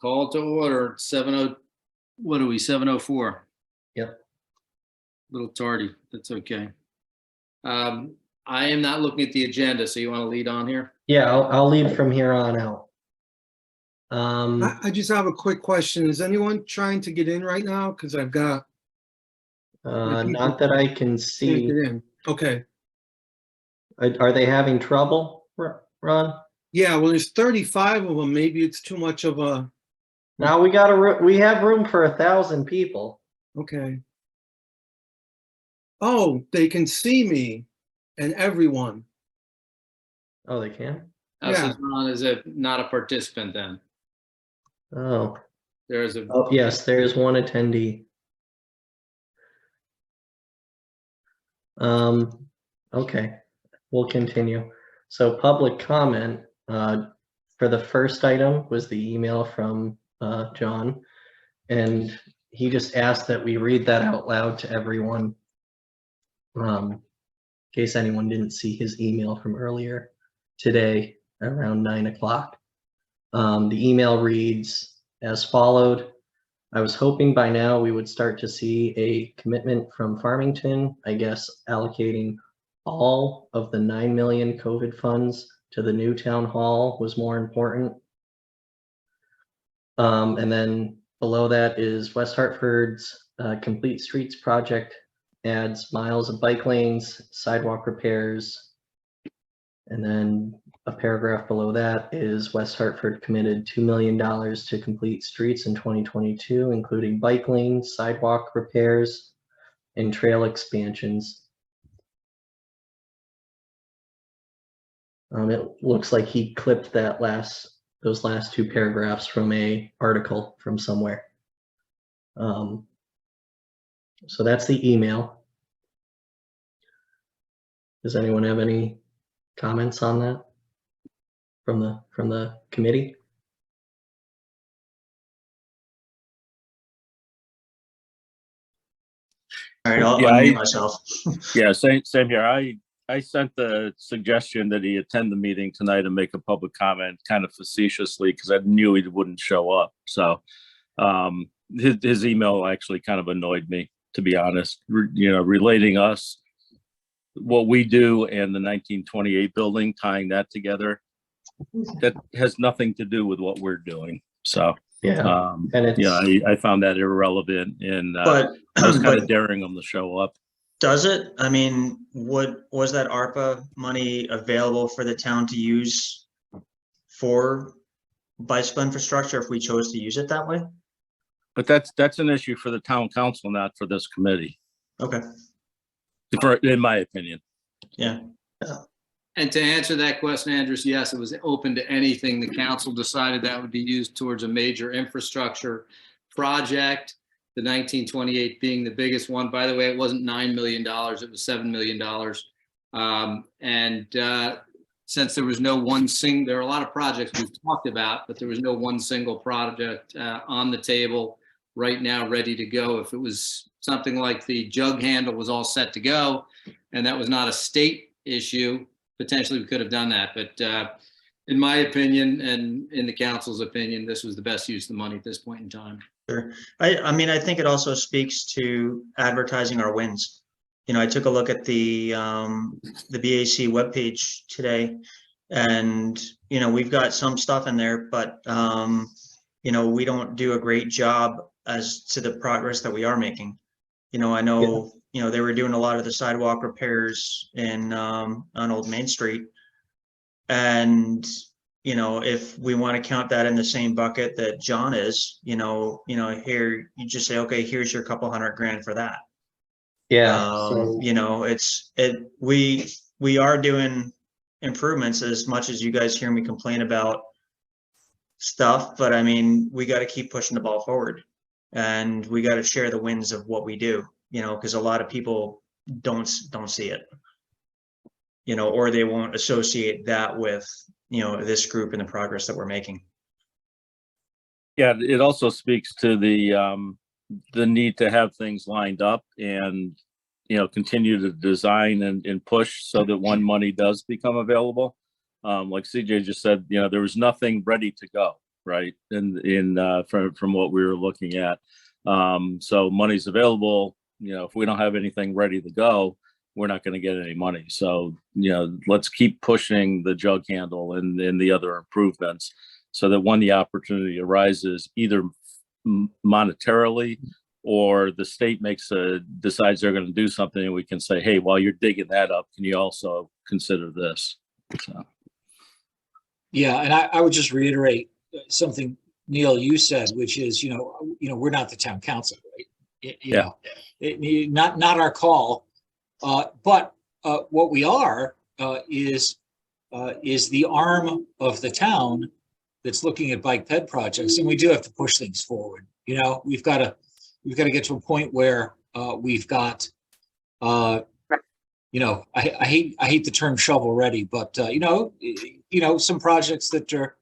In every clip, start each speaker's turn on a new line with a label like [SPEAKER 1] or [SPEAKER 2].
[SPEAKER 1] Call to order, 70, what are we, 7:04?
[SPEAKER 2] Yep.
[SPEAKER 1] Little tardy, that's okay. I am not looking at the agenda, so you want to lead on here?
[SPEAKER 2] Yeah, I'll lead from here on out.
[SPEAKER 3] I just have a quick question. Is anyone trying to get in right now? Because I've got.
[SPEAKER 2] Not that I can
[SPEAKER 3] Can't
[SPEAKER 2] see.
[SPEAKER 3] get in. Okay.
[SPEAKER 2] Are they having trouble, Ron?
[SPEAKER 3] Yeah, well, there's 35 of them. Maybe it's too much of a.
[SPEAKER 2] Now we have room for 1,000 people.
[SPEAKER 3] Okay. Oh, they can see me and everyone.
[SPEAKER 2] Oh, they can?
[SPEAKER 1] So
[SPEAKER 3] Yeah.
[SPEAKER 1] Ron is not a participant then.
[SPEAKER 2] Oh,
[SPEAKER 1] There is a,
[SPEAKER 2] oh yes, there's one attendee. Okay, we'll continue. So public comment, for the first item was the email from John, and he just asked that we read that out loud to everyone, in case anyone didn't see his email from earlier today around 9 o'clock. The email reads as followed. I was hoping by now we would start to see a commitment from Farmington, I guess allocating all of the 9 million COVID funds to the new town hall was more important. And then below that is West Hartford's Complete Streets project adds miles of bike lanes, sidewalk repairs. And then a paragraph below that is West Hartford committed $2 million to complete streets in 2022, including bike lanes, sidewalk repairs, and trail expansions. It looks like he clipped those last two paragraphs from a article from somewhere. So that's the email. Does anyone have any comments on that from the committee?
[SPEAKER 4] All right, I'll
[SPEAKER 5] Yeah,
[SPEAKER 4] unmute myself.
[SPEAKER 5] Yeah, same here. I sent the suggestion that he attend the meeting tonight and make a public comment kind of facetiously because I knew he wouldn't show up. So his email actually kind of annoyed me, to be honest. Relating us, what we do and the 1928 building, tying that together, that has nothing to do with what we're doing. So
[SPEAKER 2] Yeah, and it's,
[SPEAKER 5] yeah, I found that irrelevant, and
[SPEAKER 4] But,
[SPEAKER 5] I was kind
[SPEAKER 4] but
[SPEAKER 5] of daring him to show up.
[SPEAKER 4] does it? I mean, was that ARPA money available for the town to use for bicycle infrastructure if we chose to use it that way?
[SPEAKER 5] But that's an issue for the town council, not for this committee,
[SPEAKER 4] Okay,
[SPEAKER 5] in my opinion.
[SPEAKER 4] yeah.
[SPEAKER 1] and to answer that question, Andrews, yes, it was open to anything. The council decided that would be used towards a major infrastructure project. The 1928 being the biggest one. By the way, it wasn't $9 million, it was $7 million. Since there was no there are a lot of projects we've talked about, but there was no one single project on the table right now ready to go. If it was something like the jug handle was all set to go and that was not a state issue, potentially we could have done that. But in my opinion and in the council's opinion, this was the best use of the money at this point in time.
[SPEAKER 4] Sure. I mean, I think it also speaks to advertising our wins. I took a look at the BAC webpage today, and we've got some stuff in there, but we don't do a great job as to the progress that we are making. I know they were doing a lot of the sidewalk repairs on Old Main Street, and if we want to count that in the same bucket that John is, here you just say, okay, here's your couple $100,000 for that.
[SPEAKER 2] yeah.
[SPEAKER 4] We are doing improvements as much as you guys hear me complain about stuff, but I mean, we got to keep pushing the ball forward, and we got to share the wins of what we do, because a lot of people don't see it, or they won't associate that with this group and the progress that we're making.
[SPEAKER 5] Yeah, it also speaks to the need to have things lined up and continue to design and push so that when money does become available, like CJ just said, there was nothing ready to go. right? From what we were looking at. So money's available. If we don't have anything ready to go, we're not going to get any money. So, let's keep pushing the jug handle and the other improvements so that when the opportunity arises, either monetarily or the state decides they're going to do something, and we can say, hey, while you're digging that up, can you also consider this? So.
[SPEAKER 6] Yeah, and I would just reiterate something, Neil, you said, which is, we're not the town council, right? Not our call. But what we are is the arm of the town that's looking at bike ped projects, and we do have to push things forward. We've got to get to a point where we've got, I hate the term shovel ready, but some projects that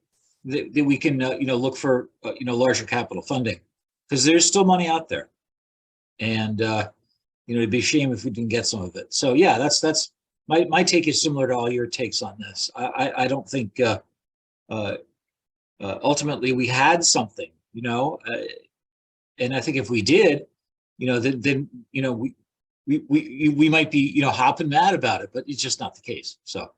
[SPEAKER 6] we can look for larger capital funding, because there's still money out there, and it'd be a shame if we didn't get some of it. So yeah, that's my take is similar to all your takes on this. I don't think ultimately we had something, and I think if we did, then we might be hopping mad about it, but it's just not the case. So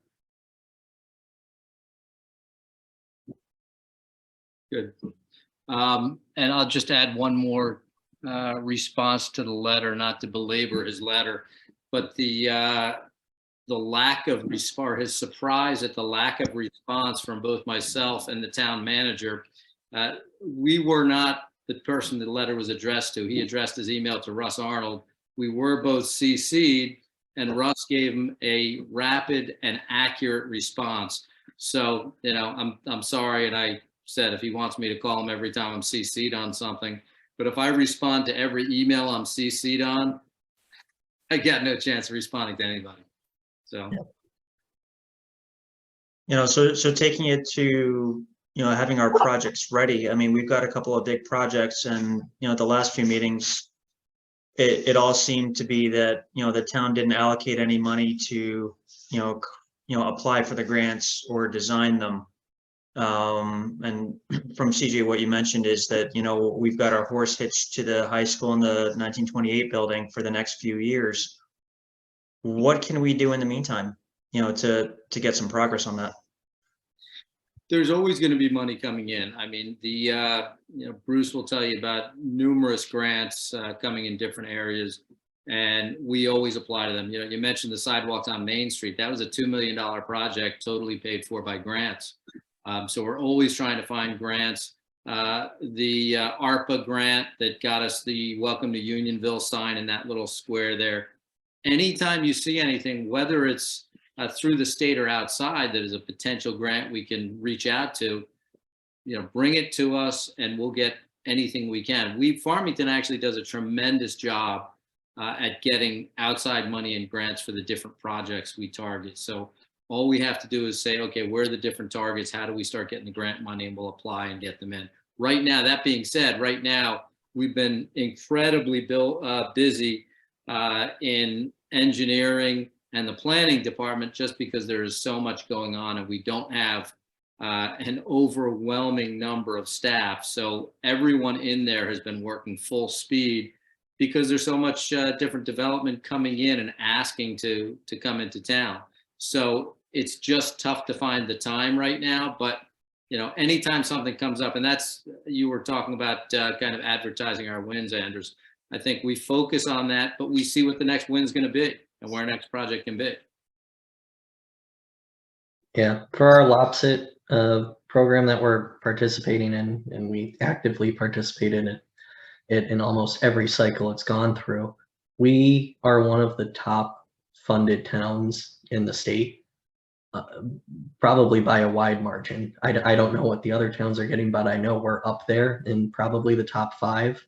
[SPEAKER 1] Good. And I'll just add one more response to the letter, not to belabor his letter, but the lack of response, his surprise at the lack of response from both myself and the town manager. We were not the person the letter was addressed to. He addressed his email to Russ Arnold. We were both CC'd, and Russ gave him a rapid and accurate response. So, I'm sorry, and I said if he wants me to call him every time I'm CC'd on something, but if I respond to every email I'm CC'd on, I got no chance of responding to anybody. So,
[SPEAKER 4] so taking it to, having our projects ready. I mean, we've got a couple of big projects, and, the last few meetings, it all seemed to be that, the town didn't allocate any money to, apply for the grants or design them. And from CJ, what you mentioned is that, we've got our horse hitched to the high school in the 1928 building for the next few years. What can we do in the meantime, to get some progress on that?
[SPEAKER 1] there's always going to be money coming in. I mean, Bruce will tell you about numerous grants coming in different areas, and we always apply to them. You mentioned the sidewalks on Main Street. That was a $2 million project, totally paid for by grants. So we're always trying to find grants. The ARPA grant that got us the Welcome to Unionville sign in that little square there. Anytime you see anything, whether it's through the state or outside, that is a potential grant we can reach out to, bring it to us and we'll get anything we can. Farmington actually does a tremendous job at getting outside money and grants for the different projects we target. So all we have to do is say, okay, where are the different targets? How do we start getting the grant money? And we'll apply and get them in. Right now, that being said, right now, we've been incredibly busy in engineering and the planning department, just because there is so much going on and we don't have an overwhelming number of staff. So everyone in there has been working full speed because there's so much different development coming in and asking to come into town. So it's just tough to find the time right now, but anytime something comes up, and that's, you were talking about kind of advertising our wins, Anders. I think we focus on that, but we see what the next win's going to be and where our next project can be.
[SPEAKER 2] Yeah, for our LOPSIT program that we're participating in, and we actively participate in it in almost every cycle it's gone through, we are one of the top funded towns in the state. Probably by a wide margin. I don't know what the other towns are getting, but I know we're up there in probably the top 5.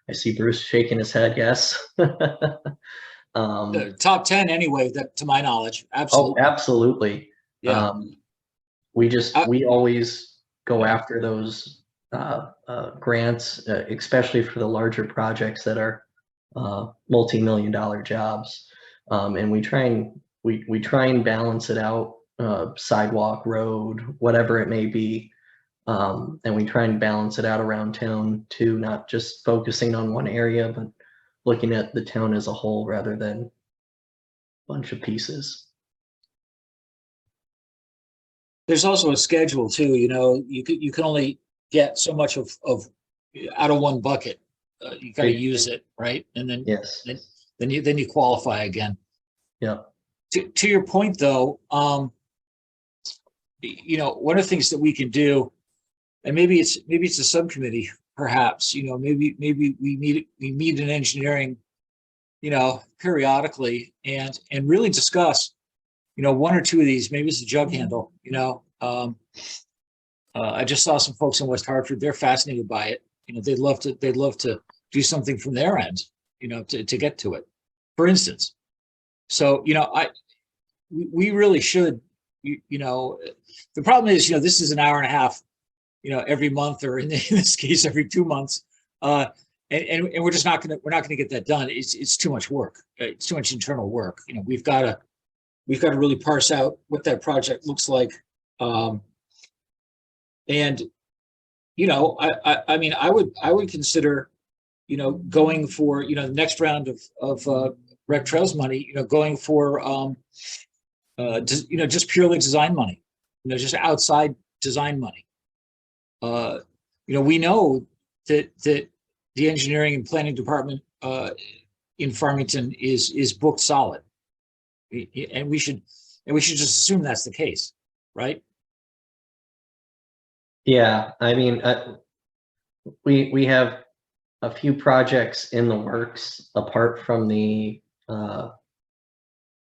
[SPEAKER 2] I see Bruce shaking his head, yes.
[SPEAKER 6] Top 10 anyway, that to my knowledge. Absolutely.
[SPEAKER 2] Oh, absolutely.
[SPEAKER 6] Yeah.
[SPEAKER 2] We always go after those grants, especially for the larger projects that are multi-million-dollar jobs. And we try and balance it out. Sidewalk, road, whatever it may be, And we try and balance it out around town too, not just focusing on one area, but looking at the town as a whole rather than a bunch of pieces.
[SPEAKER 6] There's also a schedule too, you can only get so much of out of one bucket. You got to
[SPEAKER 2] Right.
[SPEAKER 6] use it, right? And then
[SPEAKER 2] Yes.
[SPEAKER 6] then you qualify again.
[SPEAKER 2] Yeah.
[SPEAKER 6] To your point though, one of the things that we can do, and maybe it's a subcommittee, perhaps, maybe we meet in engineering, periodically and really discuss, one or two of these, maybe it's a jug handle, I just saw some folks in West Hartford, they're fascinated by it. They'd love to do something from their end, to get to it, for instance. So, we really should, the problem is, this is an hour and a half, every month, or in this case, every 2 months. And we're just not gonna get that done. It's too much work. It's too much internal work. We've got to really parse out what that project looks like. And, I mean, I would consider, going for, the next round of rec trails money, going for, just purely design money, just outside design money. We know that the engineering and planning department in Farmington is booked solid, and we should just assume that's the case, right?
[SPEAKER 2] Yeah, I mean, we have a few projects in the works apart from the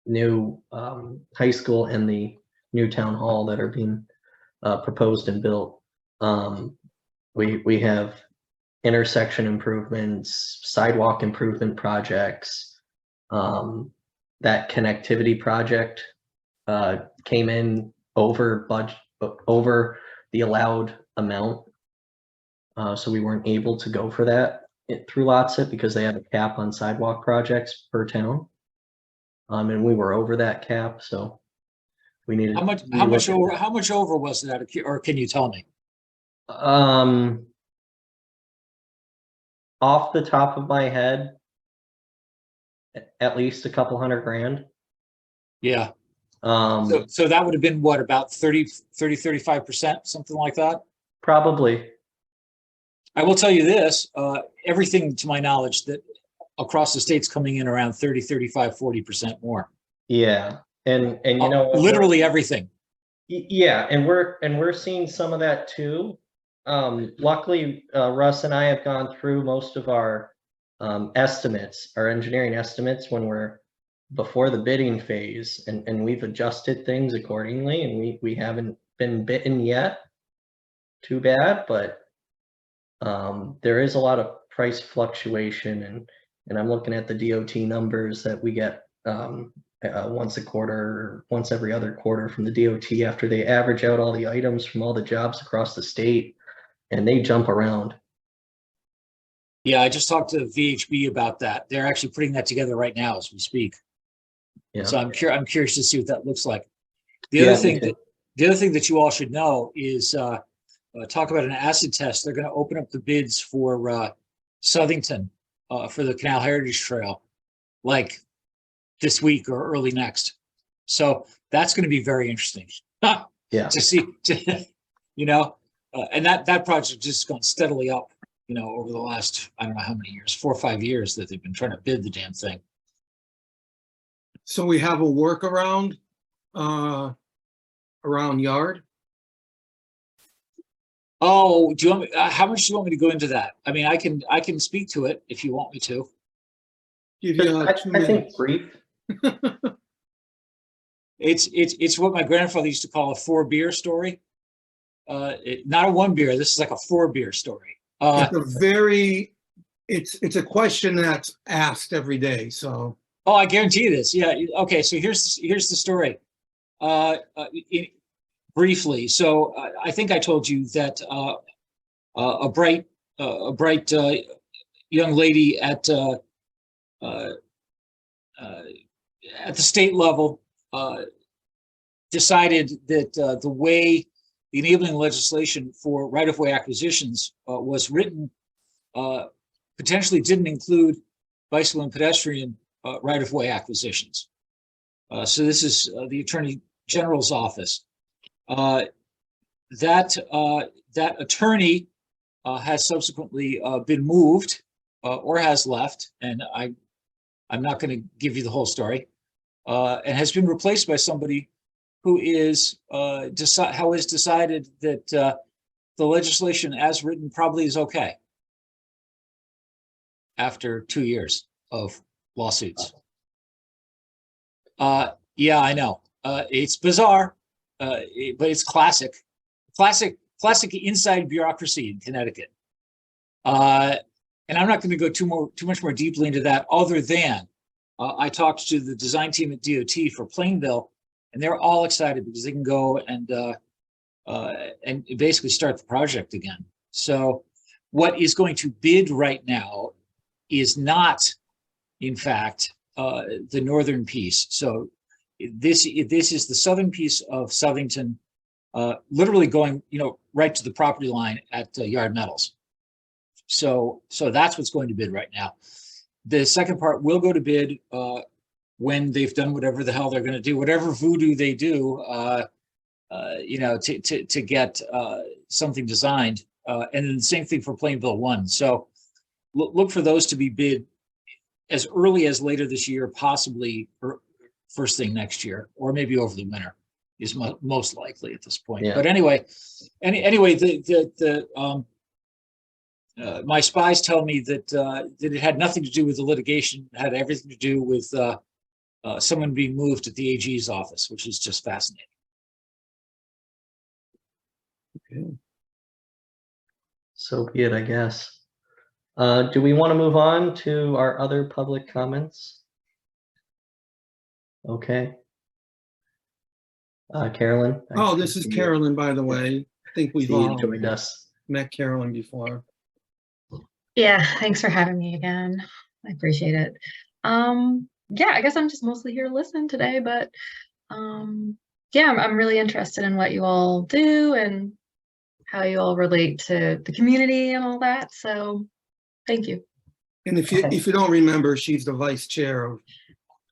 [SPEAKER 2] new high school and the new town hall that are being proposed and built. We have intersection improvements, sidewalk improvement projects. That connectivity project came in over budget, over the allowed amount. So we weren't able to go for that through LOTSIT because they have a cap on sidewalk projects per town. And we were over that cap, so we needed.
[SPEAKER 6] How much over was that, or can you tell me?
[SPEAKER 2] Off the top of my head, at least a couple $100,000.
[SPEAKER 6] Yeah. So that would have been what, about 35%, something like that?
[SPEAKER 2] Probably.
[SPEAKER 6] I will tell you this, everything to my knowledge that across the state's coming in around 30, 35, 40% more.
[SPEAKER 2] Yeah. And
[SPEAKER 6] literally everything.
[SPEAKER 2] Yeah, and we're seeing some of that too. Luckily, Russ and I have gone through most of our estimates, our engineering estimates, when we're before the bidding phase, and we've adjusted things accordingly, and we haven't been bitten yet. Too bad, but there is a lot of price fluctuation, and I'm looking at the DOT numbers that we get once a quarter, or once every other quarter from the DOT after they average out all the items from all the jobs across the state, and they jump around.
[SPEAKER 6] Yeah, I just talked to VHB about that. They're actually putting that together right now as we speak.
[SPEAKER 2] Yeah.
[SPEAKER 6] So I'm curious to see what that looks like. The other thing that you all should know is talk about an acid test. They're going to open up the bids for Southington for the Canal Heritage Trail, like this week or early next. So that's going to be very interesting.
[SPEAKER 2] Yeah.
[SPEAKER 6] To see, and that project just gone steadily up, over the last, I don't know how many years, 4 or 5 years that they've been trying to bid the damn thing.
[SPEAKER 3] So we have a workaround around yard.
[SPEAKER 6] Oh, do you want me, how much do you want me to go into that? I mean, I can speak to it if you want me to.
[SPEAKER 3] Give you 2
[SPEAKER 2] I think
[SPEAKER 3] minutes.
[SPEAKER 2] brief.
[SPEAKER 6] It's what my grandfather used to call a 4 beer story. Not a 1 beer. This is like a 4 beer story.
[SPEAKER 3] It's a question that's asked every day, so.
[SPEAKER 6] Oh, I guarantee you this. Yeah. Okay. So here's the story. Briefly. So I think I told you that a bright young lady at the state level decided that the way the enabling legislation for right-of-way acquisitions was written, potentially didn't include bicycle and pedestrian right-of-way acquisitions. So this is the Attorney General's office. That attorney has subsequently been moved or has left, and I'm not going to give you the whole story, and has been replaced by somebody who has decided that the legislation as written probably is okay after 2 years of lawsuits. Yeah, I know. It's bizarre, but it's classic inside bureaucracy in Connecticut. And I'm not going to go too much more deeply into that, other than I talked to the design team at DOT for Plainville, and they're all excited because they can go and basically start the project again. So what is going to bid right now is not, in fact, the northern piece. So this is the southern piece of Southington, literally going, right to the property line at Yard Metals. So that's what's going to bid right now. The second part will go to bid when they've done whatever the hell they're going to do, whatever voodoo they do, to get something designed. And then the same thing for Plainville 1. So look for those to be bid as early as later this year, possibly first thing next year, or maybe over the winter is most likely at this point.
[SPEAKER 2] Yeah.
[SPEAKER 6] But anyway, my spies tell me that it had nothing to do with the litigation, it had everything to do with someone being moved at the AG's office, which is just fascinating.
[SPEAKER 2] So be it, I guess. Do we want to move on to our other public comments? Okay. Carolyn?
[SPEAKER 3] Oh, this is Carolyn, by the way. I think we've
[SPEAKER 2] You
[SPEAKER 3] all
[SPEAKER 2] joined us.
[SPEAKER 3] met Carolyn before.
[SPEAKER 7] Yeah, thanks for having me again. I appreciate it. Yeah, I guess I'm just mostly here to listen today, but yeah, I'm really interested in what you all do and how you all relate to the community and all that. So thank you.
[SPEAKER 3] And if you don't remember, she's the vice chair of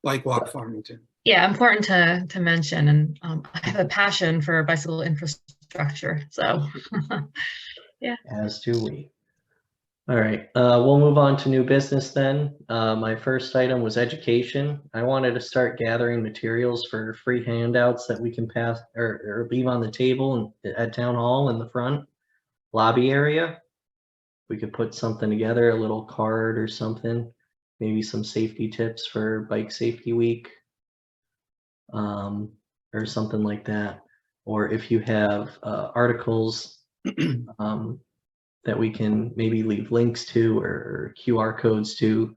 [SPEAKER 3] Bike Walk Farmington.
[SPEAKER 7] Yeah, important to mention, and I have a passion for bicycle infrastructure. So yeah.
[SPEAKER 2] As do we. All right, we'll move on to new business then. My first item was education. I wanted to start gathering materials for free handouts that we can pass or leave on the table at town hall in the front lobby area. We could put something together, a little card or something, maybe some safety tips for Bike Safety Week, or something like that. Or if you have articles that we can maybe leave links to or QR codes to,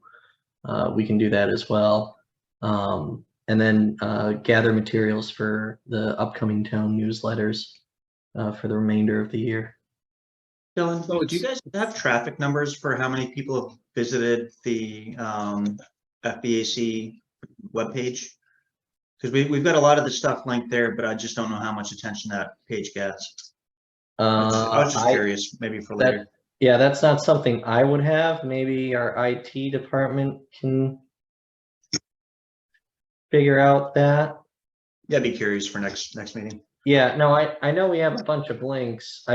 [SPEAKER 2] we can do that as well. And then gather materials for the upcoming town newsletters for the remainder of the year.
[SPEAKER 4] Dylan, do you guys have traffic numbers for how many people have visited the FBAC webpage? Because we've got a lot of the stuff linked there, but I just don't know how much attention that page gets. I was just curious, maybe for later.
[SPEAKER 2] Yeah, that's not something I would have. Maybe our IT department can figure out that.
[SPEAKER 4] Yeah, I'd be curious for next meeting.
[SPEAKER 2] Yeah, no, I know we have a bunch of links.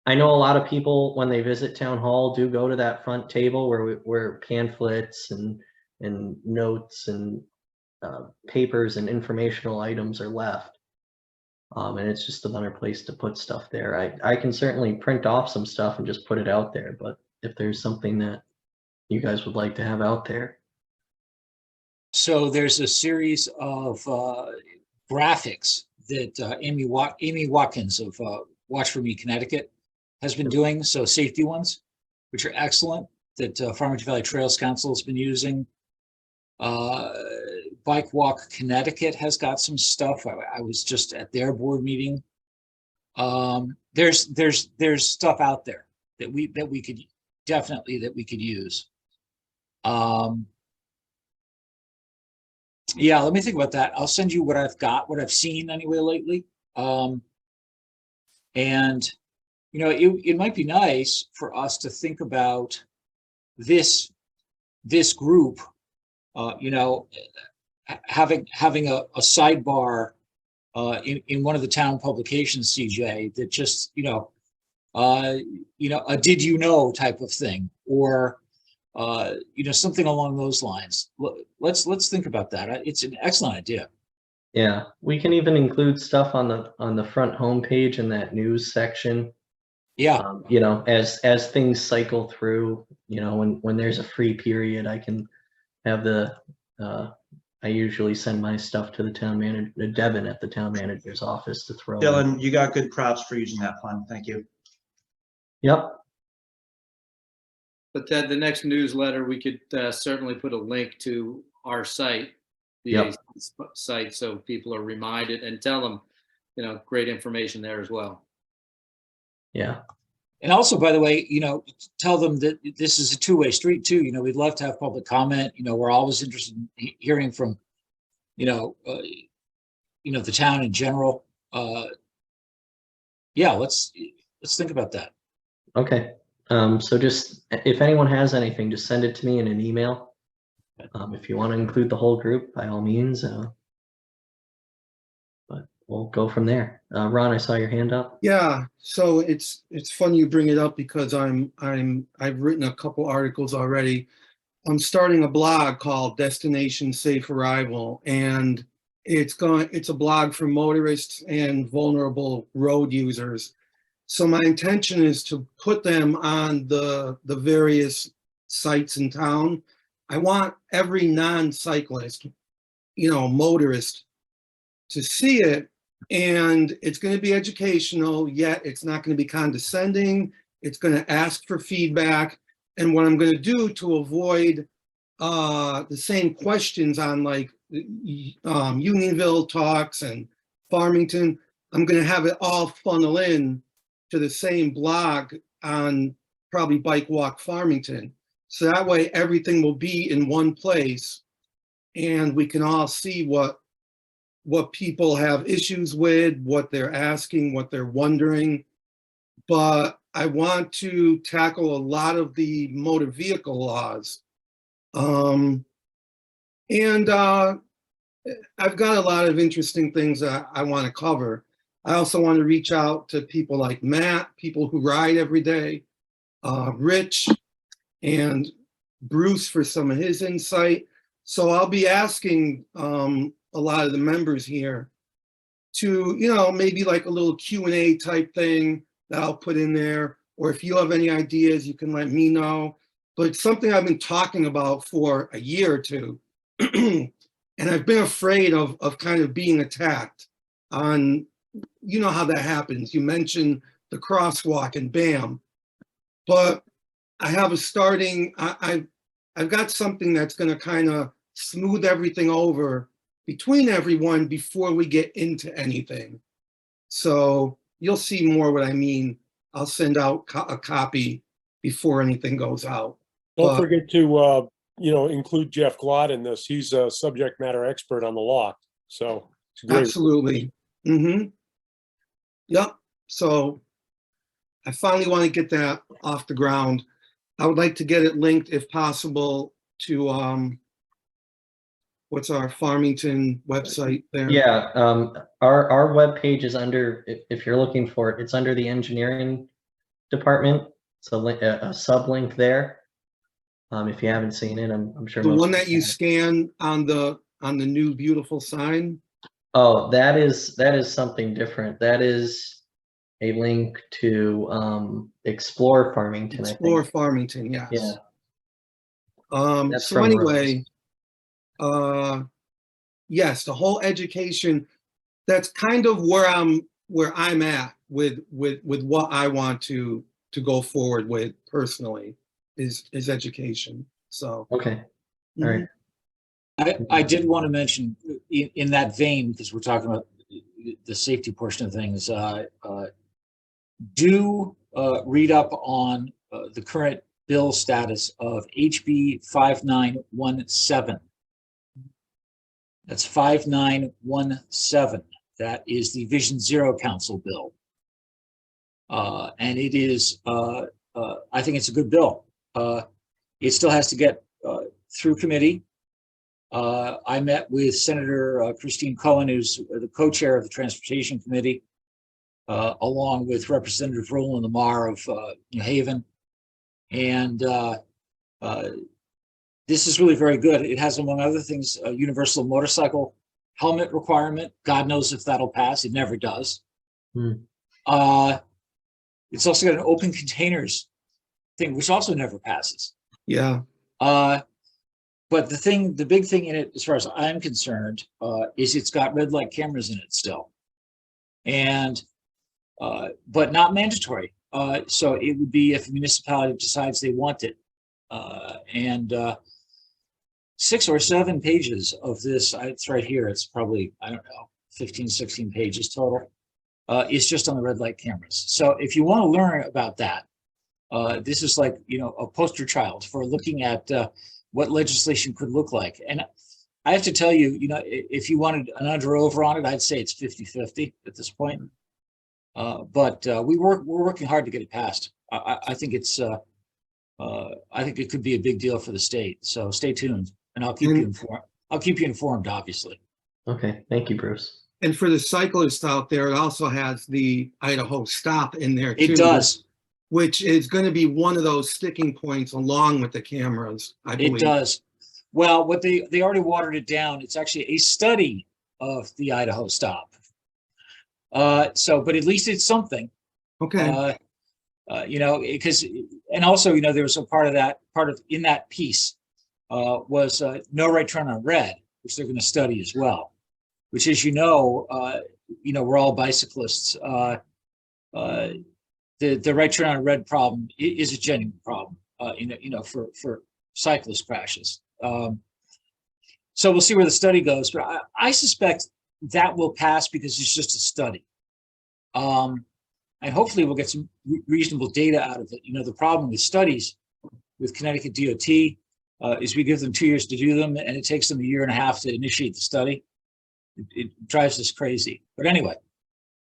[SPEAKER 2] I know a lot of people when they visit town hall do go to that front table where pamphlets and notes and papers and informational items are left. And it's just another place to put stuff there. I can certainly print off some stuff and just put it out there, but if there's something that you guys would like to have out there.
[SPEAKER 6] So there's a series of graphics that Amy Watkins of Watch For Me Connecticut has been doing. So safety ones, which are excellent, that Farmington Valley Trails Council has been using. Bike Walk Connecticut has got some stuff. I was just at their board meeting. There's stuff out there that we could use. Yeah, let me think about that. I'll send you what I've got, what I've seen anyway lately. And, it might be nice for us to think about this group, having a sidebar in one of the town publications, CJ, that just, a did you know type of thing, or something along those lines. Let's think about that. It's an excellent idea.
[SPEAKER 2] Yeah, we can even include stuff on the front homepage in that news section.
[SPEAKER 6] Yeah,
[SPEAKER 2] As things cycle through, when there's a free period, I can have I usually send my stuff to the town manager, Devin at the town manager's office to throw in.
[SPEAKER 4] Dylan, you got good props for using that fund. Thank you.
[SPEAKER 2] Yep,
[SPEAKER 1] But then the next newsletter, we could certainly put a link to our site, the
[SPEAKER 2] Yep.
[SPEAKER 1] site, so people are reminded, and tell them, great information there as well.
[SPEAKER 2] yeah,
[SPEAKER 6] and also, by the way, tell them that this is a two-way street too. We'd love to have public comment. We're always interested in hearing from, the town in general. Yeah, let's think about that.
[SPEAKER 2] okay. So just, if anyone has anything, just send it to me in an email. If you want to include the whole group, by all means. But we'll go from there. Ron, I saw your hand up.
[SPEAKER 3] Yeah, so it's fun you bring it up because I've written a couple articles already. I'm starting a blog called Destination Safe Arrival, and it's a blog for motorists and vulnerable road users. So my intention is to put them on the various sites in town. I want every non-cyclist, motorist, to see it, and it's going to be educational, yet it's not going to be condescending. It's going to ask for feedback. And what I'm going to do to avoid the same questions on like Unionville talks and Farmington, I'm going to have it all funnel in to the same blog on probably Bike Walk Farmington. So that way everything will be in one place and we can all see what people have issues with, what they're asking, what they're wondering. But I want to tackle a lot of the motor vehicle laws. And I've got a lot of interesting things that I want to cover. I also want to reach out to people like Matt, people who ride every day, Rich, and Bruce for some of his insight. So I'll be asking a lot of the members here to, maybe like a little Q&A type thing that I'll put in there. Or if you have any ideas, you can let me know. But it's something I've been talking about for a year or two. And I've been afraid of kind of being attacked on, how that happens. You mentioned the crosswalk and bam. But I have I've got something that's going to kind of smooth everything over between everyone before we get into anything. So you'll see more what I mean. I'll send out a copy before anything goes out.
[SPEAKER 8] Don't forget to, include Jeff Glott in this. He's a subject matter expert on the law. So it's great.
[SPEAKER 3] Absolutely. Mm-hmm. Yep. So I finally want to get that off the ground. I would like to get it linked if possible to what's our Farmington website there?
[SPEAKER 2] Yeah, our webpage is under, if you're looking for it, it's under the engineering department. So a sublink there. If you haven't seen it, I'm sure.
[SPEAKER 3] The
[SPEAKER 2] most
[SPEAKER 3] one
[SPEAKER 2] people
[SPEAKER 3] that you
[SPEAKER 2] have.
[SPEAKER 3] scan on the new beautiful sign?
[SPEAKER 2] Oh, that is something different. That is a link to Explore Farmington, I
[SPEAKER 3] Explore
[SPEAKER 2] think.
[SPEAKER 3] Farmington, yes.
[SPEAKER 2] Yeah. That's
[SPEAKER 3] So
[SPEAKER 2] from
[SPEAKER 3] anyway, yes, the whole education, that's kind of where I'm at with what I want to go forward with personally is education. So
[SPEAKER 2] Okay. All right.
[SPEAKER 6] I did want to mention in that vein, because we're talking about the safety portion of things, do read up on the current bill status of HB 5917. That's 5917. That is the Vision Zero Council bill. And it is, I think it's a good bill. It still has to get through committee. I met with Senator Christine Cohen, who's the co-chair of the Transportation Committee, along with Representative Roland Lamar of New Haven. And this is really very good. It has, among other things, a universal motorcycle helmet requirement. God knows if that'll pass. It never does. It's also got an open containers thing, which also never passes.
[SPEAKER 3] Yeah.
[SPEAKER 6] But the big thing in it, as far as I'm concerned, is it's got red light cameras in it still, and but not mandatory. So it would be if a municipality decides they want it, and 6 or 7 pages of this. It's right here. It's probably, I don't know, 15, 16 pages total. Is just on the red light cameras. So if you want to learn about that, this is like, a poster child for looking at what legislation could look like. And I have to tell you, if you wanted an under over on it, I'd say it's 50-50 at this point. But we're working hard to get it passed. I think it's I think it could be a big deal for the state. So stay tuned, and I'll keep you informed. I'll keep you informed, obviously.
[SPEAKER 2] Okay, thank you, Bruce.
[SPEAKER 3] And for the cyclists out there, it also has the Idaho stop in there too.
[SPEAKER 6] It does.
[SPEAKER 3] Which is going to be one of those sticking points along with the cameras, I believe.
[SPEAKER 6] It does. Well, what they already watered it down. It's actually a study of the Idaho stop. But at least it's something.
[SPEAKER 3] Okay.
[SPEAKER 6] Because, and also, there was a part of in that piece was no right turn on red, which they're going to study as well. Which, as we're all bicyclists. The right turn on red problem is a genuine problem, for cyclist crashes. So we'll see where the study goes, but I suspect that will pass because it's just a study. And hopefully we'll get some reasonable data out of it. The problem with studies with Connecticut DOT is we give them 2 years to do them, and it takes them 1.5 years to initiate the study. It drives us crazy. But anyway.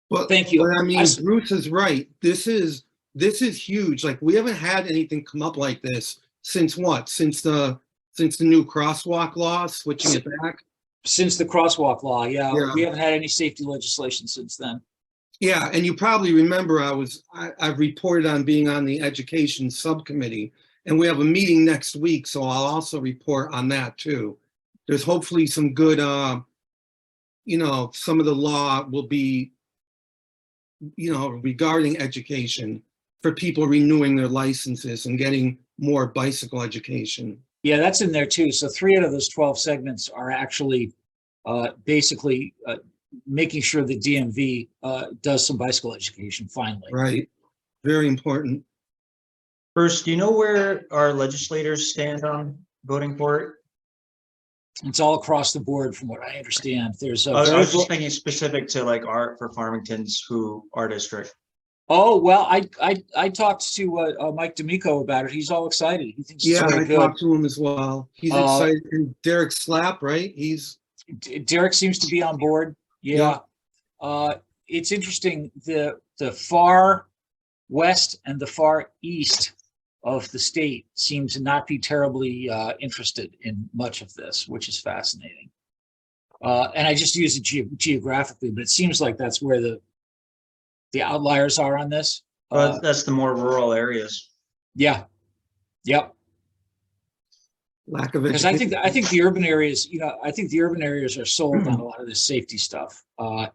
[SPEAKER 3] Well,
[SPEAKER 6] thank you.
[SPEAKER 3] But I mean, Bruce is right. This is huge. Like, we haven't had anything come up like this since what? Since the new crosswalk law, switching it back?
[SPEAKER 6] Since the crosswalk law, yeah. We haven't had any safety legislation since then.
[SPEAKER 3] Yeah, and you probably remember I've reported on being on the education subcommittee, and we have a meeting next week, so I'll also report on that too. There's hopefully some good, some of the law will be, regarding education for people renewing their licenses and getting more bicycle education.
[SPEAKER 6] Yeah, that's in there too. So 3 out of those 12 segments are actually basically making sure the DMV does some bicycle education finally.
[SPEAKER 3] Right. Very important.
[SPEAKER 4] Bruce, do you know where our legislators stand on voting for it?
[SPEAKER 6] It's all across the board from what I understand. There's
[SPEAKER 4] I was just thinking specific to like Art for Farmington's, our district.
[SPEAKER 6] Oh, well, I talked to Mike D'Amico about it. He's all excited. He thinks it's very
[SPEAKER 3] I
[SPEAKER 6] good.
[SPEAKER 3] talked to him as well. He's excited. And Derek Slap, right?
[SPEAKER 6] Derek seems to be on board. Yeah. It's interesting. The far west and the far east of the state seem to not be terribly interested in much of this, which is fascinating. And I just use it geographically, but it seems like that's where the outliers are on this.
[SPEAKER 4] That's the more rural areas.
[SPEAKER 6] Yeah. Yep.
[SPEAKER 3] Lack of
[SPEAKER 6] Because
[SPEAKER 3] education.
[SPEAKER 6] I think the urban areas, I think the urban areas are sold on a lot of this safety stuff. The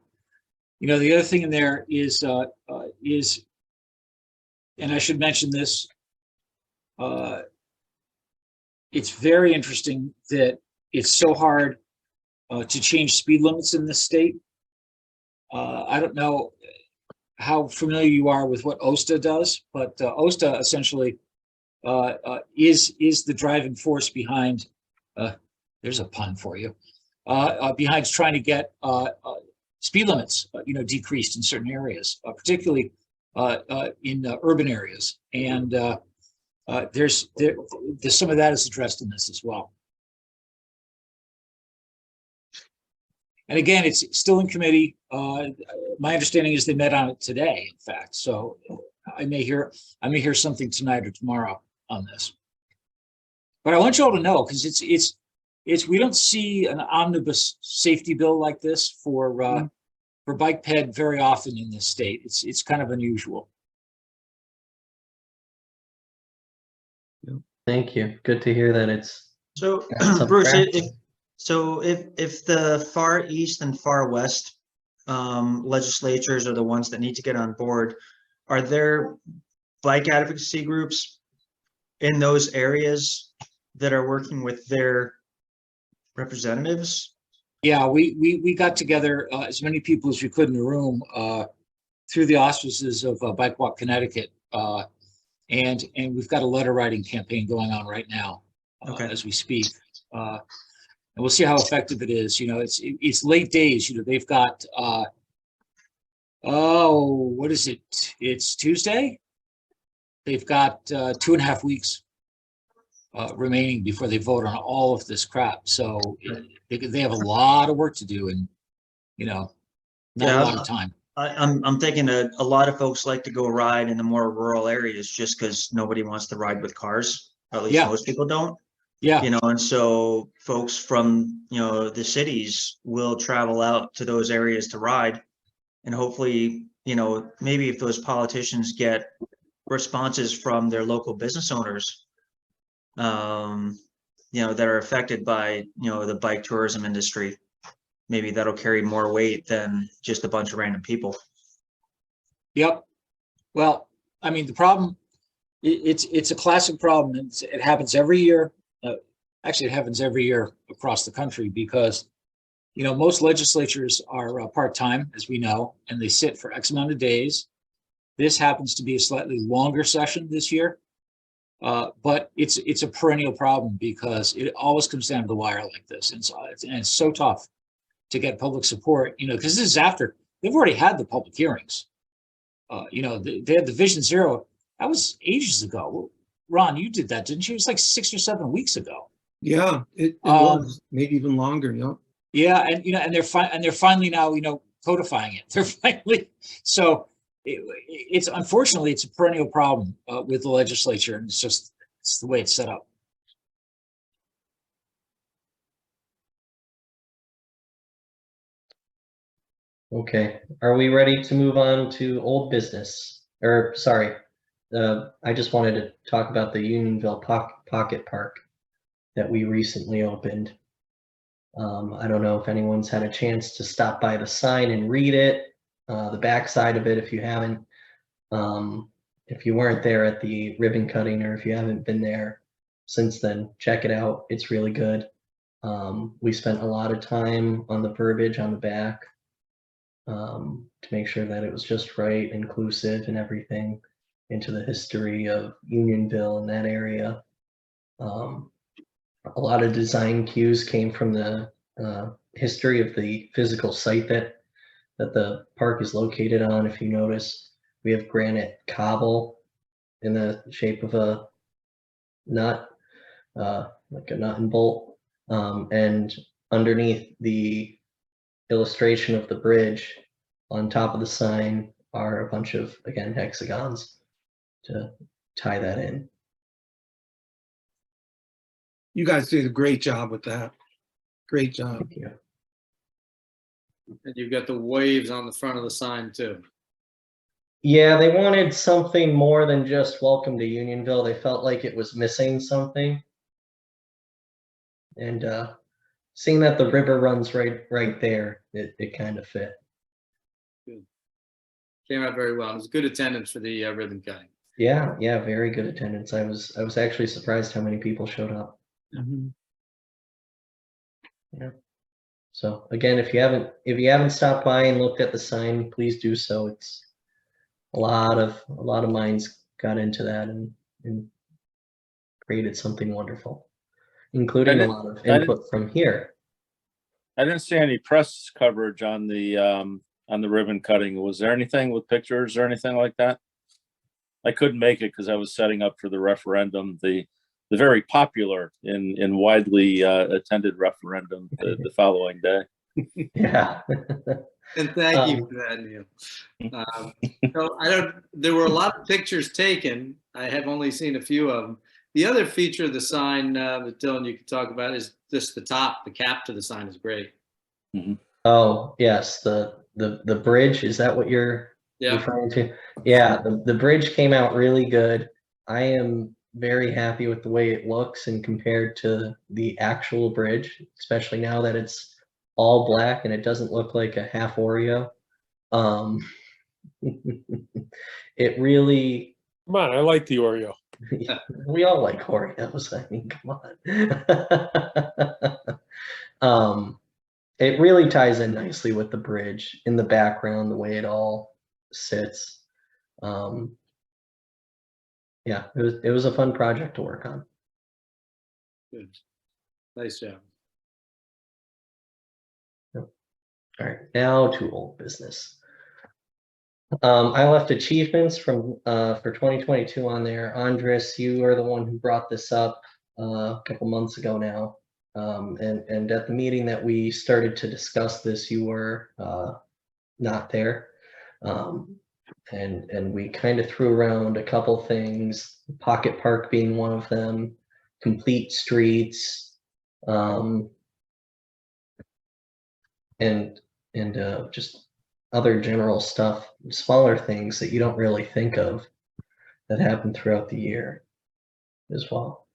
[SPEAKER 6] other thing in there is, and I should mention this, it's very interesting that it's so hard to change speed limits in this state. I don't know how familiar you are with what OSTA does, but OSTA essentially is the driving force behind, there's a pun for you, behind trying to get speed limits, decreased in certain areas, particularly in urban areas. And there's some of that is addressed in this as well. And again, it's still in committee. My understanding is they met on it today, in fact. So I may hear something tonight or tomorrow on this. But I want you all to know, because we don't see an omnibus safety bill like this for bike ped very often in this state. It's kind of unusual.
[SPEAKER 2] Thank you. Good to hear that it's
[SPEAKER 4] So
[SPEAKER 2] got some
[SPEAKER 4] Bruce,
[SPEAKER 2] traction.
[SPEAKER 4] if the far east and far west legislatures are the ones that need to get on board, are there bike advocacy groups in those areas that are working with their representatives?
[SPEAKER 6] Yeah, we got together as many people as we could in the room through the auspices of Bike Walk Connecticut. And we've got a letter writing campaign going on right now as we speak. And we'll see how effective it is. You know, it's late days. You know, they've got, what is it? It's Tuesday. They've got 2.5 weeks remaining before they vote on all of this crap. So they have a lot of work to do, and, you know, not a lot of time.
[SPEAKER 4] I'm thinking a lot of folks like to go ride in the more rural areas just because nobody wants to ride with cars. At least
[SPEAKER 6] Yeah.
[SPEAKER 4] most people don't.
[SPEAKER 6] Yeah.
[SPEAKER 4] You know, and so folks from, you know, the cities will travel out to those areas to ride. And hopefully, you know, maybe if those politicians get responses from their local business owners, you know, that are affected by, you know, the bike tourism industry, maybe that'll carry more weight than just a bunch of random people.
[SPEAKER 6] Yep. Well, I mean, the problem, it's a classic problem. It happens every year. Actually, it happens every year across the country because, you know, most legislatures are part-time, as we know, and they sit for X amount of days. This happens to be a slightly longer session this year, but it's a perennial problem because it always comes down to the wire like this, and it's so tough to get public support. You know, because this is after they've already had the public hearings. You know, they had the Vision Zero. That was ages ago. Ron, you did that, didn't you? It was like 6 or 7 weeks ago.
[SPEAKER 3] Yeah, it was maybe even longer. Yeah.
[SPEAKER 6] Yeah, and you know, and they're finally now, you know, codifying it. They're finally so. It's unfortunately it's a perennial problem with the legislature, and it's the way it's set up.
[SPEAKER 2] Okay, are we ready to move on to old business? Or sorry, I just wanted to talk about the Unionville Pocket Park that we recently opened. I don't know if anyone's had a chance to stop by the sign and read it, the backside of it if you haven't. If you weren't there at the ribbon cutting, or if you haven't been there since then, check it out. It's really good. We spent a lot of time on the verbiage on the back to make sure that it was just right, inclusive and everything, into the history of Unionville and that area. A lot of design cues came from the history of the physical site that the park is located on. If you notice, we have granite cobble in the shape of a nut, like a nut and bolt, and underneath the illustration of the bridge on top of the sign are a bunch of, again, hexagons to tie that in.
[SPEAKER 3] You guys did a great job with that. Great job.
[SPEAKER 2] Thank you.
[SPEAKER 1] And you've got the waves on the front of the sign too.
[SPEAKER 2] Yeah, they wanted something more than just welcome to Unionville. They felt like it was missing something. And seeing that the river runs right there, it kind of fit.
[SPEAKER 1] Good. Came out very well. It was good attendance for the ribbon cutting.
[SPEAKER 2] Yeah, very good attendance. I was actually surprised how many people showed up.
[SPEAKER 3] Mhm.
[SPEAKER 2] Yeah. So again, if you haven't stopped by and looked at the sign, please do so. It's a lot of minds got into that and created something wonderful, including a lot of input from here.
[SPEAKER 5] I didn't see any press coverage on the ribbon cutting. Was there anything with pictures or anything like that? I couldn't make it because I was setting up for the referendum, the very popular and widely attended referendum the following day.
[SPEAKER 2] Yeah.
[SPEAKER 1] And thank you
[SPEAKER 2] Um,
[SPEAKER 1] for that, Neil. So there were a lot of pictures taken. I have only seen a few of them. The other feature of the sign that Dylan, you could talk about is just the top, the cap to the sign is great.
[SPEAKER 2] Oh, yes, the bridge, is that what you're
[SPEAKER 1] Yeah,
[SPEAKER 2] referring to? Yeah, the bridge came out really good. I am very happy with the way it looks and compared to the actual bridge, especially now that it's all black and it doesn't look like a half Oreo. Um, it really,
[SPEAKER 8] Come on, I like the Oreo.
[SPEAKER 2] we all like Oreos. I mean, come on. It really ties in nicely with the bridge in the background, the way it all sits. Yeah, it was a fun project to work on.
[SPEAKER 1] good. Nice job.
[SPEAKER 2] All right, now to old business. I left achievements from for 2022 on there. Andres, you are the one who brought this up a couple months ago now. And at the meeting that we started to discuss this, you were not there. And we kind of threw around a couple things, Pocket Park being one of them, complete streets, and just other general stuff, smaller things that you don't really think of that happen throughout the year as well.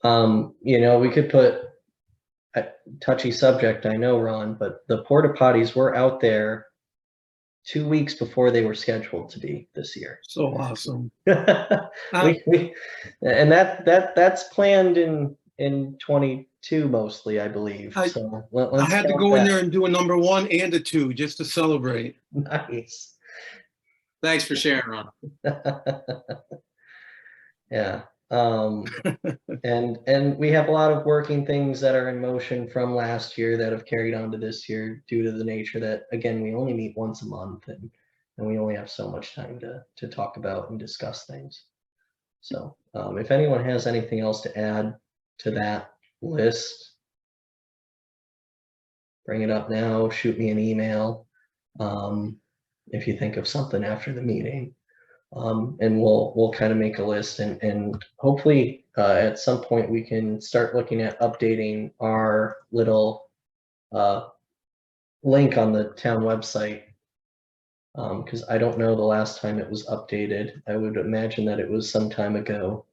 [SPEAKER 2] We could put a touchy subject, I know, Ron, but the porta potties were out there 2 weeks before they were scheduled to be this year.
[SPEAKER 3] So awesome.
[SPEAKER 2] And that's planned in 22 mostly, I believe.
[SPEAKER 3] I
[SPEAKER 2] Let's
[SPEAKER 3] had to
[SPEAKER 2] count
[SPEAKER 3] go in
[SPEAKER 2] that.
[SPEAKER 3] there and do a number 1 and a 2 just to celebrate.
[SPEAKER 2] Nice.
[SPEAKER 1] Thanks for sharing, Ron.
[SPEAKER 2] Yeah. And we have a lot of working things that are in motion from last year that have carried on to this year due to the nature that, again, we only meet once a month and we only have so much time to talk about and discuss things. So if anyone has anything else to add to that list, bring it up now, shoot me an email if you think of something after the meeting. And we'll kind of make a list and hopefully at some point we can start looking at updating our little link on the town website, because I don't know the last time it was updated. I would imagine that it was some time ago.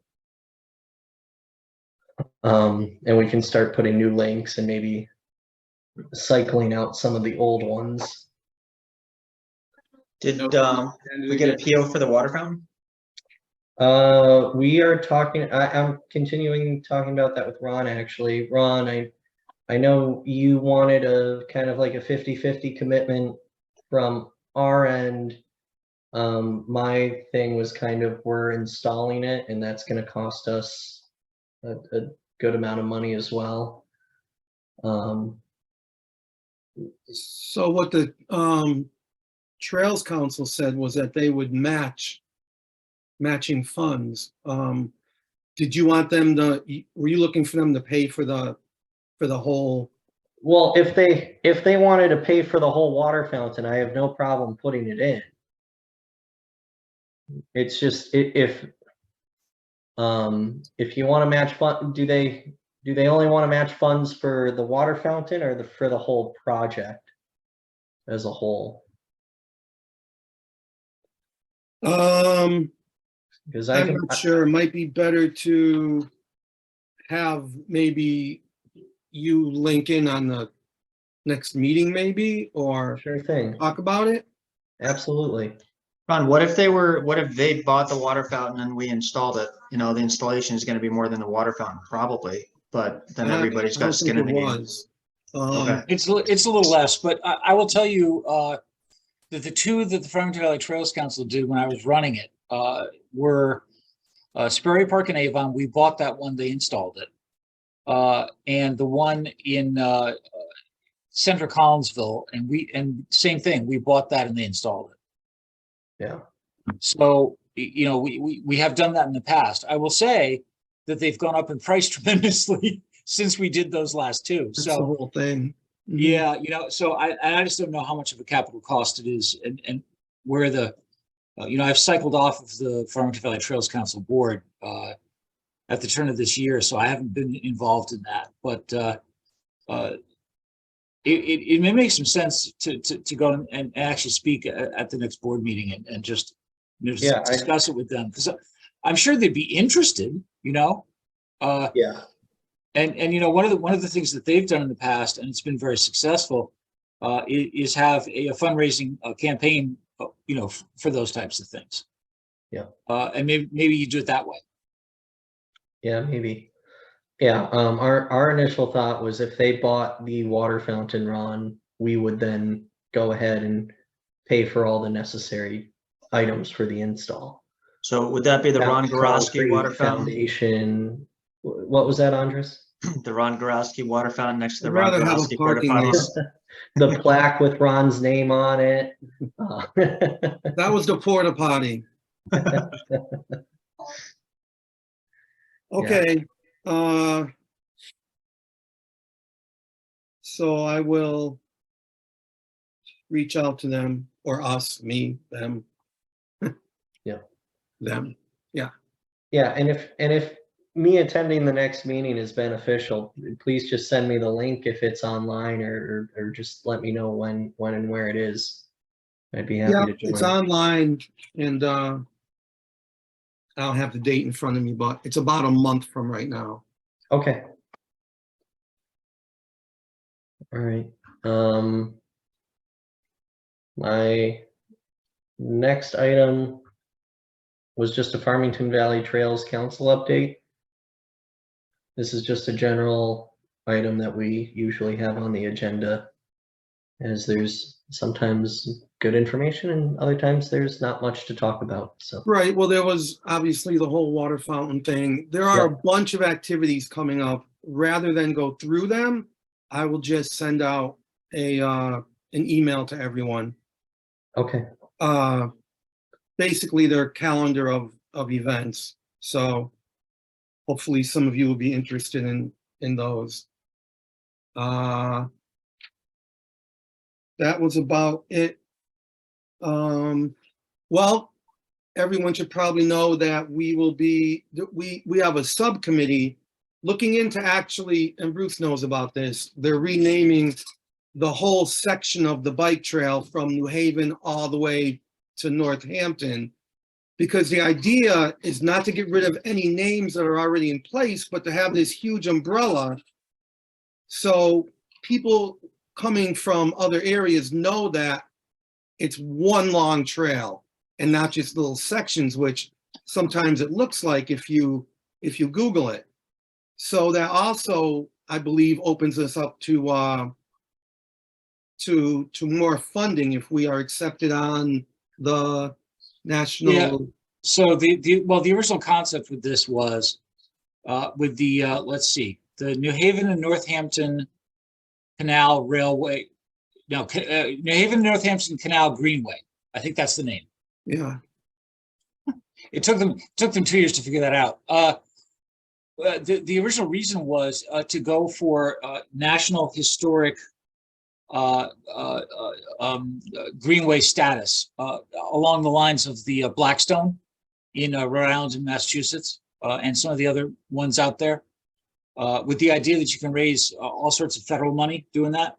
[SPEAKER 2] And we can start putting new links and maybe cycling out some of the old ones.
[SPEAKER 4] Did
[SPEAKER 1] And
[SPEAKER 4] we get a PO for the water fountain?
[SPEAKER 2] We are talking, I'm continuing talking about that with Ron, actually. Ron, I know you wanted a kind of like a 50-50 commitment from our end. My thing was kind of, we're installing it and that's gonna cost us a good amount of money as well.
[SPEAKER 3] So what the Trails Council said was that they would matching funds. Did you want them to, were you looking for them to pay for the whole?
[SPEAKER 2] Well, if they wanted to pay for the whole water fountain, I have no problem putting it in. It's just if you want to match fund, do they only want to match funds for the water fountain or for the whole project as a whole? Because
[SPEAKER 3] I'm not sure. It might be better to have maybe you link in on the next meeting maybe, or
[SPEAKER 2] Sure thing.
[SPEAKER 3] talk about it.
[SPEAKER 2] Absolutely.
[SPEAKER 4] Ron, what if they bought the water fountain and we installed it? You know, the installation is gonna be more than the water fountain, probably, but then everybody's
[SPEAKER 3] I don't
[SPEAKER 4] got skin in
[SPEAKER 3] think
[SPEAKER 4] the
[SPEAKER 3] it
[SPEAKER 4] game.
[SPEAKER 3] was.
[SPEAKER 4] Okay.
[SPEAKER 6] It's a little less, but I will tell you that the two that the Farmington Valley Trails Council did when I was running it were Sperry Park and Avon. We bought that one, they installed it. And the one in Central Collinsville, and same thing, we bought that and they installed it.
[SPEAKER 2] Yeah.
[SPEAKER 6] So, you know, we have done that in the past. I will say that they've gone up in price tremendously since we did those last two.
[SPEAKER 3] That's the
[SPEAKER 6] So,
[SPEAKER 3] whole thing. Mhm.
[SPEAKER 6] yeah, so I just don't know how much of a capital cost it is and where the, I've cycled off of the Farmington Valley Trails Council board at the turn of this year, so I haven't been involved in that. But it may make some sense to go and actually speak at the next board meeting and just
[SPEAKER 2] Yeah,
[SPEAKER 6] discuss it with them, because I'm sure they'd be interested.
[SPEAKER 2] Yeah.
[SPEAKER 6] And one of the things that they've done in the past, and it's been very successful, is have a fundraising campaign, for those types of things.
[SPEAKER 2] Yeah.
[SPEAKER 6] And maybe you do it that way.
[SPEAKER 2] Yeah, maybe. Yeah, our initial thought was if they bought the water fountain, Ron, we would then go ahead and pay for all the necessary items for the install.
[SPEAKER 4] So would that be the Ron Gorosky
[SPEAKER 2] Concrete,
[SPEAKER 4] water fountain?
[SPEAKER 2] Foundation. What was that, Andres?
[SPEAKER 4] The Ron Gorosky water fountain next to the
[SPEAKER 3] I'd
[SPEAKER 4] Ron
[SPEAKER 3] rather have a
[SPEAKER 4] Gorosky porta
[SPEAKER 3] parking lot.
[SPEAKER 4] potties?
[SPEAKER 2] The plaque with Ron's name on it.
[SPEAKER 3] That was the porta potty. Okay, so I will reach out to them, or us, me, them.
[SPEAKER 2] Yeah.
[SPEAKER 3] Them.
[SPEAKER 2] Yeah, and if me attending the next meeting is beneficial, please just send me the link if it's online, or just let me know when and where it is. I'd be
[SPEAKER 3] Yeah,
[SPEAKER 2] happy to
[SPEAKER 3] it's
[SPEAKER 2] join.
[SPEAKER 3] online, and I don't have the date in front of me, but it's about a month from right now.
[SPEAKER 2] Okay. All right. My next item was just a Farmington Valley Trails Council update. This is just a general item that we usually have on the agenda, as there's sometimes good information and other times there's not much to talk about, so.
[SPEAKER 3] Right, well, there was obviously the whole water fountain thing. There are a bunch of activities coming up. Rather than go through them, I will just send out an email to everyone.
[SPEAKER 2] Okay,
[SPEAKER 3] Basically their calendar of events. So hopefully some of you will be interested in those. That was about it. Well, everyone should probably know that we have a subcommittee looking into, actually, and Bruce knows about this, they're renaming the whole section of the bike trail from New Haven all the way to Northampton, because the idea is not to get rid of any names that are already in place, but to have this huge umbrella. So people coming from other areas know that it's one long trail and not just little sections, which sometimes it looks like if you Google it. So that also, I believe, opens us up to more funding if we are accepted on the national.
[SPEAKER 6] Yeah. So the original concept with this was with the let's see, the New Haven and Northampton Canal Railway. No, New Haven Northampton Canal Greenway. I think that's the name.
[SPEAKER 3] Yeah.
[SPEAKER 6] It took them 2 years to figure that out. The original reason was to go for National Historic Greenway status along the lines of the Blackstone in Rhode Island and Massachusetts, and some of the other ones out there, with the idea that you can raise all sorts of federal money doing that.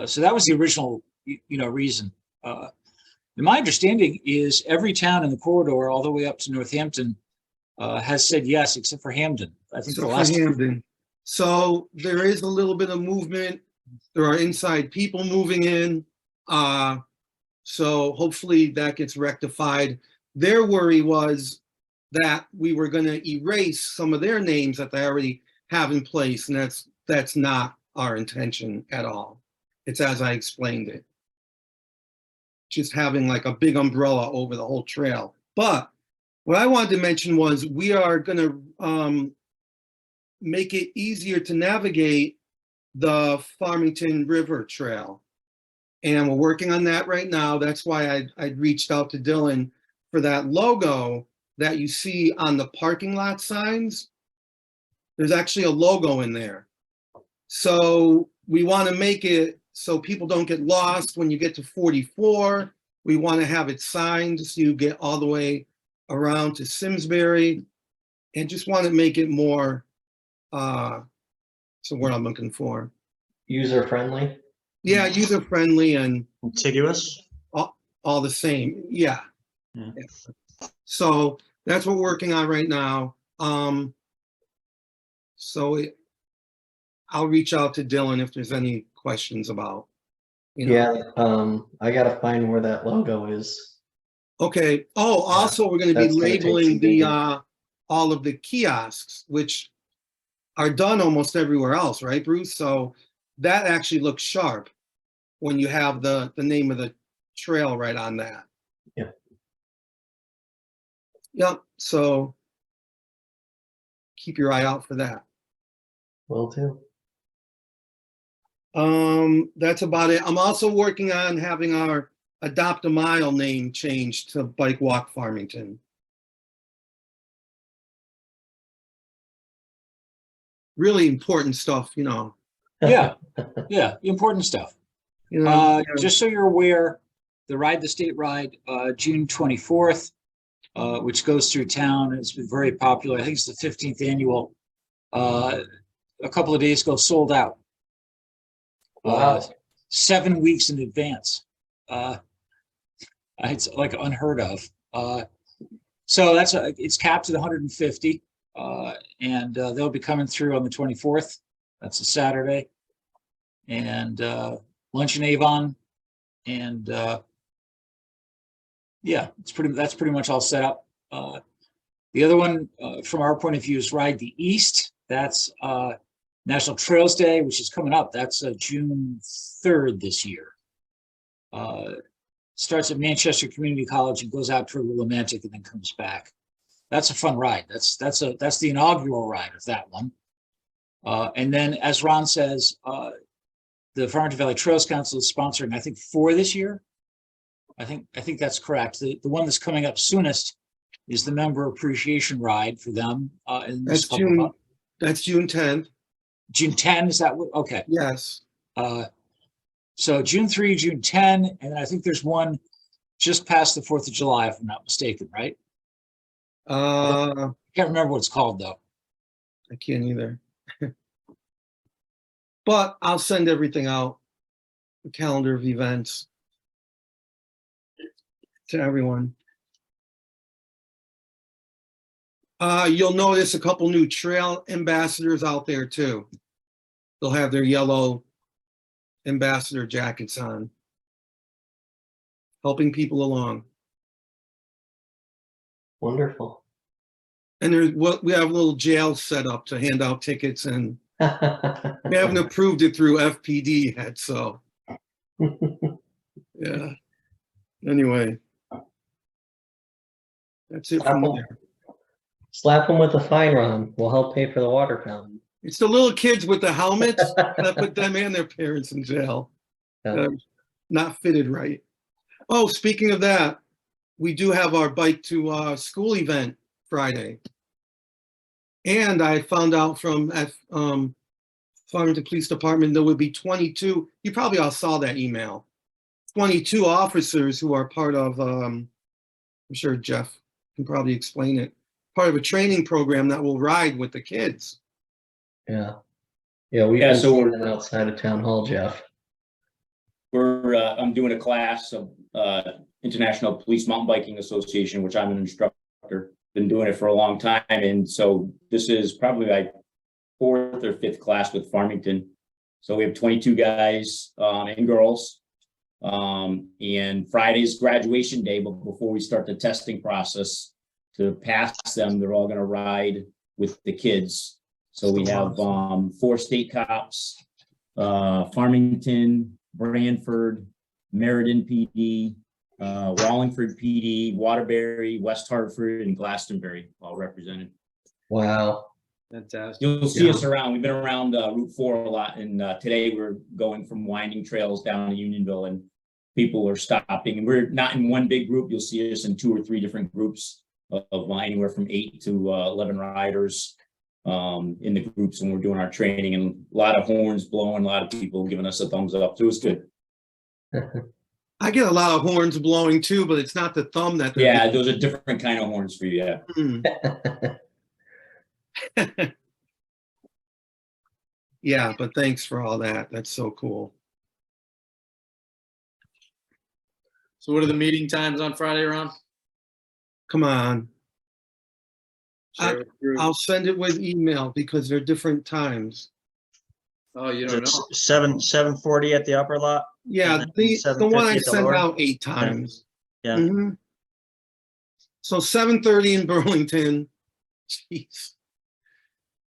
[SPEAKER 6] So that was the original, reason. And my understanding is every town in the corridor, all the way up to Northampton, has said yes, except for Hamden. I think
[SPEAKER 3] So
[SPEAKER 6] the
[SPEAKER 3] for
[SPEAKER 6] last.
[SPEAKER 3] Hamden. So there is a little bit of movement. There are inside people moving in. So hopefully that gets rectified. Their worry was that we were going to erase some of their names that they already have in place, and that's not our intention at all. It's as I explained it. Just having like a big umbrella over the whole trail. But what I wanted to mention was we are going to make it easier to navigate the Farmington River Trail. And we're working on that right now. That's why I'd reached out to Dylan for that logo that you see on the parking lot signs. there's actually a logo in there. So we want to make it so people don't get lost when you get to 44. We want to have it signed so you get all the way around to Simsbury, and just want to make it more, so what I'm looking for.
[SPEAKER 2] User friendly.
[SPEAKER 3] Yeah, user friendly and
[SPEAKER 4] Contiguous?
[SPEAKER 3] all the same. Yeah.
[SPEAKER 4] Yeah.
[SPEAKER 3] So that's what we're working on right now. I'll reach out to Dylan if there's any questions about, you know.
[SPEAKER 2] Yeah, I gotta find where that logo is.
[SPEAKER 3] Okay. Oh, also, we're gonna be
[SPEAKER 2] That's gonna take
[SPEAKER 3] labeling
[SPEAKER 2] some
[SPEAKER 3] the,
[SPEAKER 2] digging.
[SPEAKER 3] all of the kiosks, which are done almost everywhere else, right, Bruce? So that actually looks sharp when you have the name of the trail right on that.
[SPEAKER 2] Yeah.
[SPEAKER 3] Yep, so keep your eye out for that.
[SPEAKER 2] Will do.
[SPEAKER 3] That's about it. I'm also working on having our Adopt a Mile name changed to Bike Walk Farmington. Really important stuff, you know.
[SPEAKER 6] Yeah, yeah, important stuff.
[SPEAKER 3] You know,
[SPEAKER 6] Just so you're aware, the Ride the State ride, June 24th, which goes through town. It's been very popular. I think it's the 15th annual. A couple of days ago, sold out.
[SPEAKER 2] Wow.
[SPEAKER 6] 7 weeks in advance. It's like unheard of. So it's capped at 150, and they'll be coming through on the 24th. That's a Saturday, and lunch in Avon, and yeah, that's pretty much all set up. The other one, from our point of view, is Ride the East. That's National Trails Day, which is coming up. That's June 3rd this year. Starts at Manchester Community College and goes out to Willimantic and then comes back. That's a fun ride. That's the inaugural ride of that one. And then, as Ron says, the Farmington Valley Trails Council is sponsoring, I think, 4 this year. I think that's correct. The one that's coming up soonest is the Member Appreciation Ride for them. In this couple of months.
[SPEAKER 3] That's June 10th.
[SPEAKER 6] June 10, is that what? Okay.
[SPEAKER 3] Yes.
[SPEAKER 6] So June 3, June 10, and I think there's one just past the 4th of July, if I'm not mistaken, right?
[SPEAKER 3] I
[SPEAKER 6] Can't remember what it's called, though.
[SPEAKER 3] can't either. But I'll send everything out, the calendar of events to everyone. You'll notice a couple new trail ambassadors out there too. They'll have their yellow ambassador jackets on, helping people along.
[SPEAKER 2] Wonderful.
[SPEAKER 3] And we have a little jail set up to hand out tickets, and we haven't approved it through FPD yet, so yeah. Anyway, that's it from there.
[SPEAKER 2] Slap them with a fine, Ron. We'll help pay for the water fountain.
[SPEAKER 3] It's the little kids with the helmets that put them and their parents in jail.
[SPEAKER 2] Yeah.
[SPEAKER 3] Not fitted right. Oh, speaking of that, we do have our bike to school event Friday. And I found out from Farmington Police Department, there would be 22, you probably all saw that email, 22 officers who are part of, I'm sure Jeff can probably explain it, part of a training program that will ride with the kids.
[SPEAKER 2] Yeah. Yeah, we've
[SPEAKER 9] Yeah,
[SPEAKER 2] been
[SPEAKER 9] so
[SPEAKER 2] seeing them outside of town hall, Jeff.
[SPEAKER 9] I'm doing a class of International Police Mountain Biking Association, which I'm an instructor. Been doing it for a long time, and so this is probably my 4th or 5th class with Farmington. So we have 22 guys and girls, and Friday's graduation day. But before we start the testing process to pass them, they're all going to ride with the kids. So we have 4 state cops, Farmington, Branford, Meriden PD, Wallingford PD, Waterbury, West Hartford, and Glastonbury, all represented.
[SPEAKER 2] Wow.
[SPEAKER 1] Fantastic.
[SPEAKER 9] You'll see us around. We've been around Route 4 a lot, and today we're going from winding trails down to Unionville, and people are stopping. And we're not in one big group. You'll see us in 2 or 3 different groups of anywhere from 8 to 11 riders. in the groups when we're doing our training, and a lot of horns blowing, a lot of people giving us a thumbs up. So it was good.
[SPEAKER 3] I get a lot of horns blowing too, but it's not the thumb that. they're
[SPEAKER 9] Yeah, those are different kind of horns for you. Yeah.
[SPEAKER 3] Hmm. Yeah, but thanks for all that. That's so cool.
[SPEAKER 1] So what are the meeting times on Friday, Ron?
[SPEAKER 3] Come on.
[SPEAKER 1] Share with the group.
[SPEAKER 3] I'll send it with email because they're different times.
[SPEAKER 1] Oh, you don't
[SPEAKER 4] It's
[SPEAKER 1] know?
[SPEAKER 4] 7:40 at the upper lot.
[SPEAKER 3] Yeah,
[SPEAKER 4] And then
[SPEAKER 3] the one
[SPEAKER 4] 7:50
[SPEAKER 3] I
[SPEAKER 4] at the
[SPEAKER 3] sent
[SPEAKER 4] lower?
[SPEAKER 3] out 8 times.
[SPEAKER 4] Yeah.
[SPEAKER 3] Mhm. So 7:30 in Burlington. Jeez.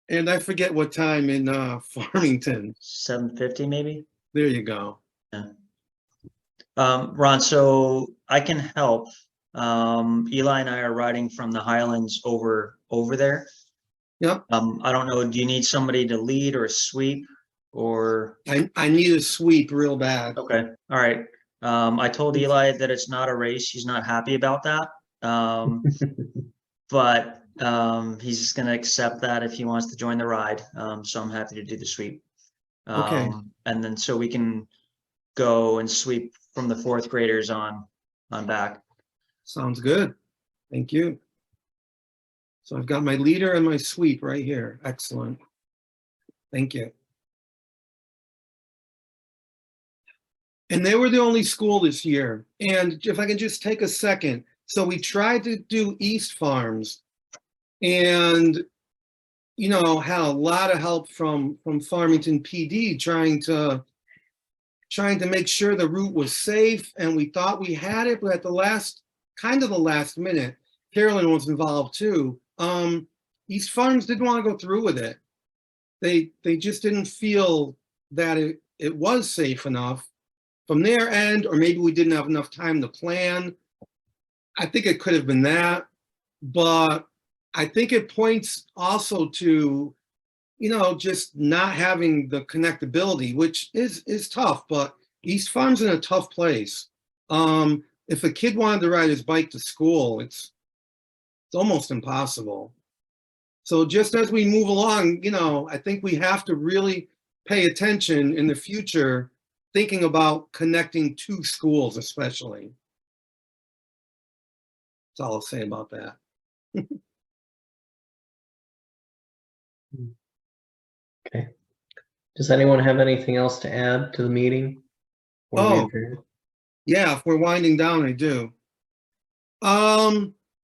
[SPEAKER 3] And I forget what time in Farmington.
[SPEAKER 4] 7:50 maybe.
[SPEAKER 3] There you go.
[SPEAKER 4] Ron, so I can help. Eli and I are riding from the Highlands over there.
[SPEAKER 3] Yep.
[SPEAKER 4] I don't know, do you need somebody to lead or sweep or?
[SPEAKER 3] I need a sweep real bad.
[SPEAKER 4] Okay, all right. I told Eli that it's not a race. He's not happy about that. But he's just gonna accept that if he wants to join the ride. So I'm happy to do the sweep.
[SPEAKER 3] Okay.
[SPEAKER 4] And then so we can go and sweep from the 4th graders on back.
[SPEAKER 3] Sounds good. Thank you. So I've got my leader and my sweep right here. Excellent. Thank you. And they were the only school this year. And if I can just take a second. So we tried to do East Farms and, you know, had a lot of help from Farmington PD trying to make sure the route was safe. And we thought we had it, but at the last minute, Carolyn was involved too. East Farms didn't want to go through with it. They just didn't feel that it was safe enough from their end, or maybe we didn't have enough time to plan. I think it could have been that, but I think it points also to, you know, just not having the connectability, which is tough, but East Farm's in a tough place. If a kid wanted to ride his bike to school, it's almost impossible. So just as we move along, you know, I think we have to really pay attention in the future, thinking about connecting to schools especially. That's all I'll say about that.
[SPEAKER 2] Okay. Does anyone have anything else to add to the meeting? Or we
[SPEAKER 3] Oh.
[SPEAKER 2] adjourn?
[SPEAKER 3] Yeah, if we're winding down, I do.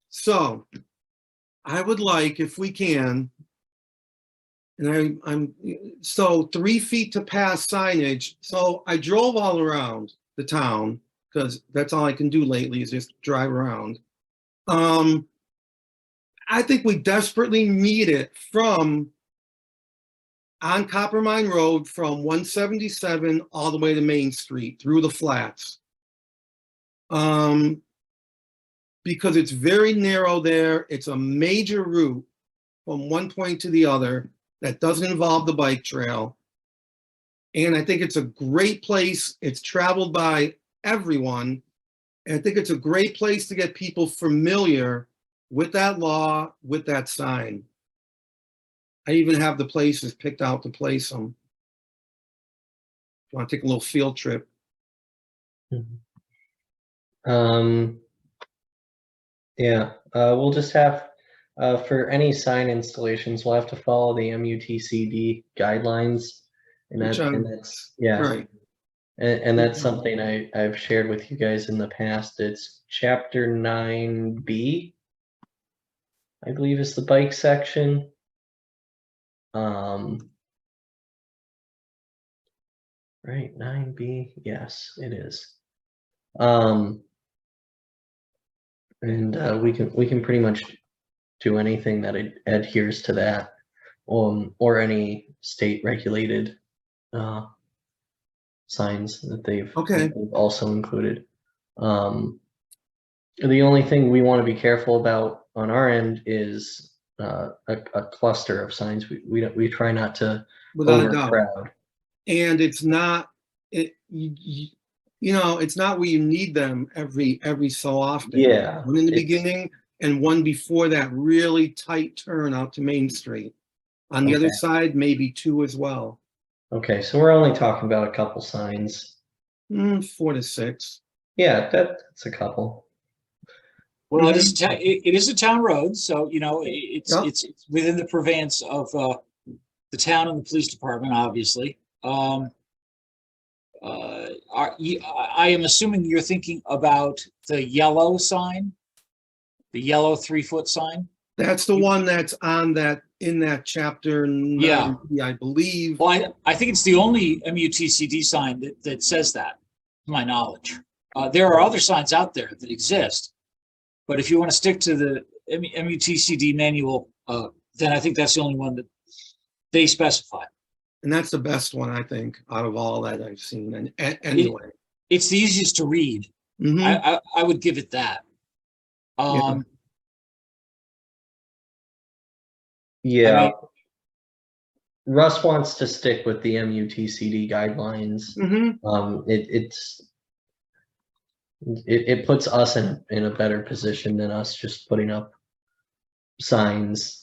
[SPEAKER 3] So I would like, if we can, and I'm so 3 feet to pass signage. So I drove all around the town because that's all I can do lately is just drive around. I think we desperately need it from on Copper Mine Road from 177 all the way to Main Street through the flats. Because it's very narrow there. It's a major route from one point to the other that doesn't involve the bike trail. And I think it's a great place. It's traveled by everyone. And I think it's a great place to get people familiar with that law, with that sign. I even have the places picked out to place them. If you want to take a little field trip.
[SPEAKER 2] Yeah, we'll just have, for any sign installations, we'll have to follow the MUTCD guidelines. And that's, yeah.
[SPEAKER 3] Right.
[SPEAKER 2] And that's something I've shared with you guys in the past. It's chapter 9B, I believe is the bike section. Right, 9B, yes, it is. And we can pretty much do anything that adheres to that, or any state regulated signs that they've also included. The only thing we want to be careful about on our end is a cluster of signs. We try not to
[SPEAKER 3] Without a doubt.
[SPEAKER 2] overcrowd.
[SPEAKER 3] And it's not, you know, it's not where you need them every so often.
[SPEAKER 2] Yeah.
[SPEAKER 3] One in the
[SPEAKER 2] it's-
[SPEAKER 3] beginning and one before that really tight turn out to Main Street. On the other
[SPEAKER 2] Okay.
[SPEAKER 3] side, maybe 2 as well.
[SPEAKER 2] Okay, so we're only talking about a couple signs.
[SPEAKER 3] 4 to 6.
[SPEAKER 2] Yeah, that's a couple.
[SPEAKER 6] Well, it is, it is a town road, so, you know,
[SPEAKER 3] Yeah.
[SPEAKER 6] it's within the purveyance of, the town and the police department, obviously. I am assuming you're thinking about the yellow sign? The yellow 3-foot sign?
[SPEAKER 3] That's the one that's on that, in that chapter 9, I believe.
[SPEAKER 6] Well, I think it's the only MUTCD sign that says that, to my knowledge. There are other signs out there that exist, but if you want to stick to the MUTCD manual, then I think that's the only one that they specify.
[SPEAKER 3] And that's the best one, I think, out of all that I've seen. And anyway.
[SPEAKER 6] It's the easiest to read.
[SPEAKER 3] Mhm.
[SPEAKER 6] I would give it that.
[SPEAKER 2] Yeah.
[SPEAKER 6] mean-
[SPEAKER 2] Russ wants to stick with the MUTCD guidelines.
[SPEAKER 3] Mhm.
[SPEAKER 2] It puts us in a better position than us just putting up signs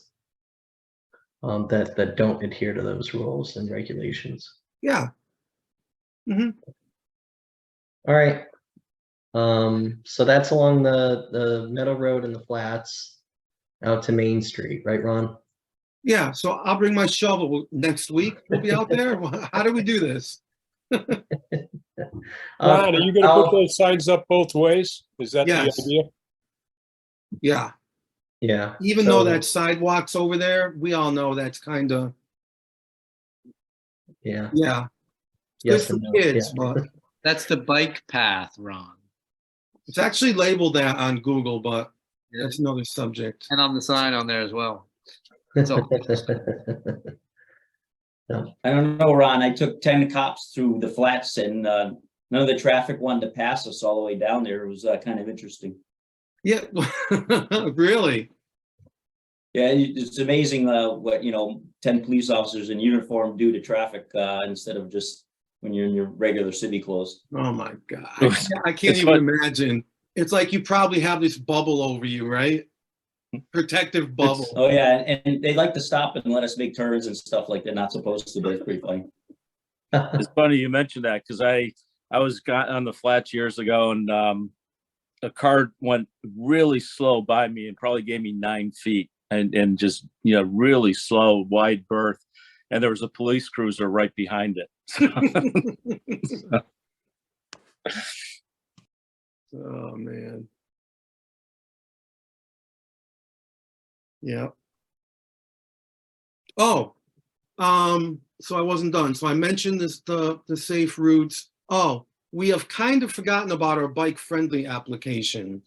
[SPEAKER 2] that don't adhere to those rules and regulations.
[SPEAKER 3] Yeah.
[SPEAKER 2] All right. So that's along the Meadow Road and the flats out to Main Street, right, Ron?
[SPEAKER 3] Yeah. So I'll bring my shovel next week. We'll be out there. How do we do this?
[SPEAKER 8] Ron, are you gonna
[SPEAKER 2] I'll-
[SPEAKER 8] put those signs up both ways? Is that the
[SPEAKER 3] Yes.
[SPEAKER 8] idea?
[SPEAKER 3] Yeah.
[SPEAKER 2] Yeah.
[SPEAKER 3] Even
[SPEAKER 2] so-
[SPEAKER 3] though that sidewalk's over there, we all know that's kind of,
[SPEAKER 2] Yeah.
[SPEAKER 3] yeah. It's
[SPEAKER 2] Yes
[SPEAKER 3] good
[SPEAKER 2] and
[SPEAKER 3] for
[SPEAKER 2] no,
[SPEAKER 3] kids,
[SPEAKER 2] yeah.
[SPEAKER 3] but
[SPEAKER 1] That's the bike path, Ron.
[SPEAKER 3] it's actually labeled that on Google, but that's another subject.
[SPEAKER 1] And on the sign on there as well. So-
[SPEAKER 9] I don't know, Ron, I took 10 cops through the flats and none of the traffic wanted to pass us all the way down there. It was kind of interesting.
[SPEAKER 3] Yeah, really?
[SPEAKER 9] Yeah, it's amazing what, 10 police officers in uniform do to traffic instead of just when you're in your regular city clothes.
[SPEAKER 3] Oh my God. I can't
[SPEAKER 5] It's
[SPEAKER 3] even
[SPEAKER 5] fun.
[SPEAKER 3] imagine. It's like you probably have this bubble over you, right? Protective bubble.
[SPEAKER 9] Oh, yeah, and they like to stop and let us make turns and stuff like they're not supposed to, but it's pretty funny.
[SPEAKER 5] It's funny you mentioned that because I was on the flats years ago and a car went really slow by me and probably gave me 9 feet and just, really slow, wide berth. And there was a police cruiser right behind it.
[SPEAKER 3] Oh, man. Yeah. Oh, so I wasn't done. So I mentioned this, the safe routes. Oh, we have kind of forgotten about our bike friendly application.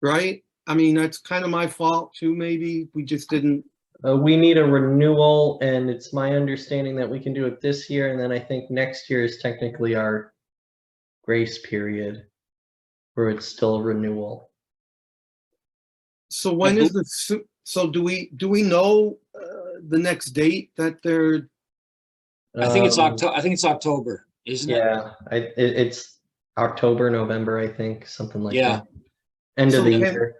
[SPEAKER 3] Right? I mean, that's kind of my fault too, maybe. We just didn't.
[SPEAKER 2] We need a renewal, and it's my understanding that we can do it this year, and then I think next year is technically our grace period, where it's still a renewal.
[SPEAKER 3] So when is the, so do we know the next date that they're,
[SPEAKER 6] I think it's
[SPEAKER 2] Um,
[SPEAKER 6] October. I think it's October, isn't it?
[SPEAKER 2] Yeah, it's October, November, I think, something like
[SPEAKER 6] Yeah.
[SPEAKER 2] that. End
[SPEAKER 3] So
[SPEAKER 2] of the
[SPEAKER 3] can-
[SPEAKER 2] year.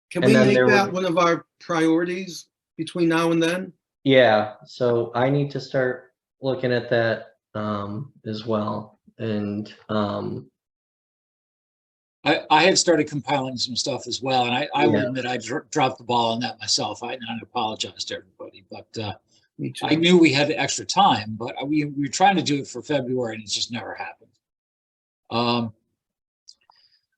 [SPEAKER 3] can
[SPEAKER 2] And
[SPEAKER 3] we
[SPEAKER 2] then
[SPEAKER 3] make
[SPEAKER 2] there
[SPEAKER 3] that
[SPEAKER 2] were-
[SPEAKER 3] one of our priorities between now and then?
[SPEAKER 2] Yeah, so I need to start looking at that as well. And
[SPEAKER 6] I had started compiling some stuff as well, and I will
[SPEAKER 2] Yeah.
[SPEAKER 6] admit I dropped the ball on that myself. I apologize to everybody, but
[SPEAKER 3] Me too.
[SPEAKER 6] I knew we had extra time, but we were trying to do it for February and it just never happened.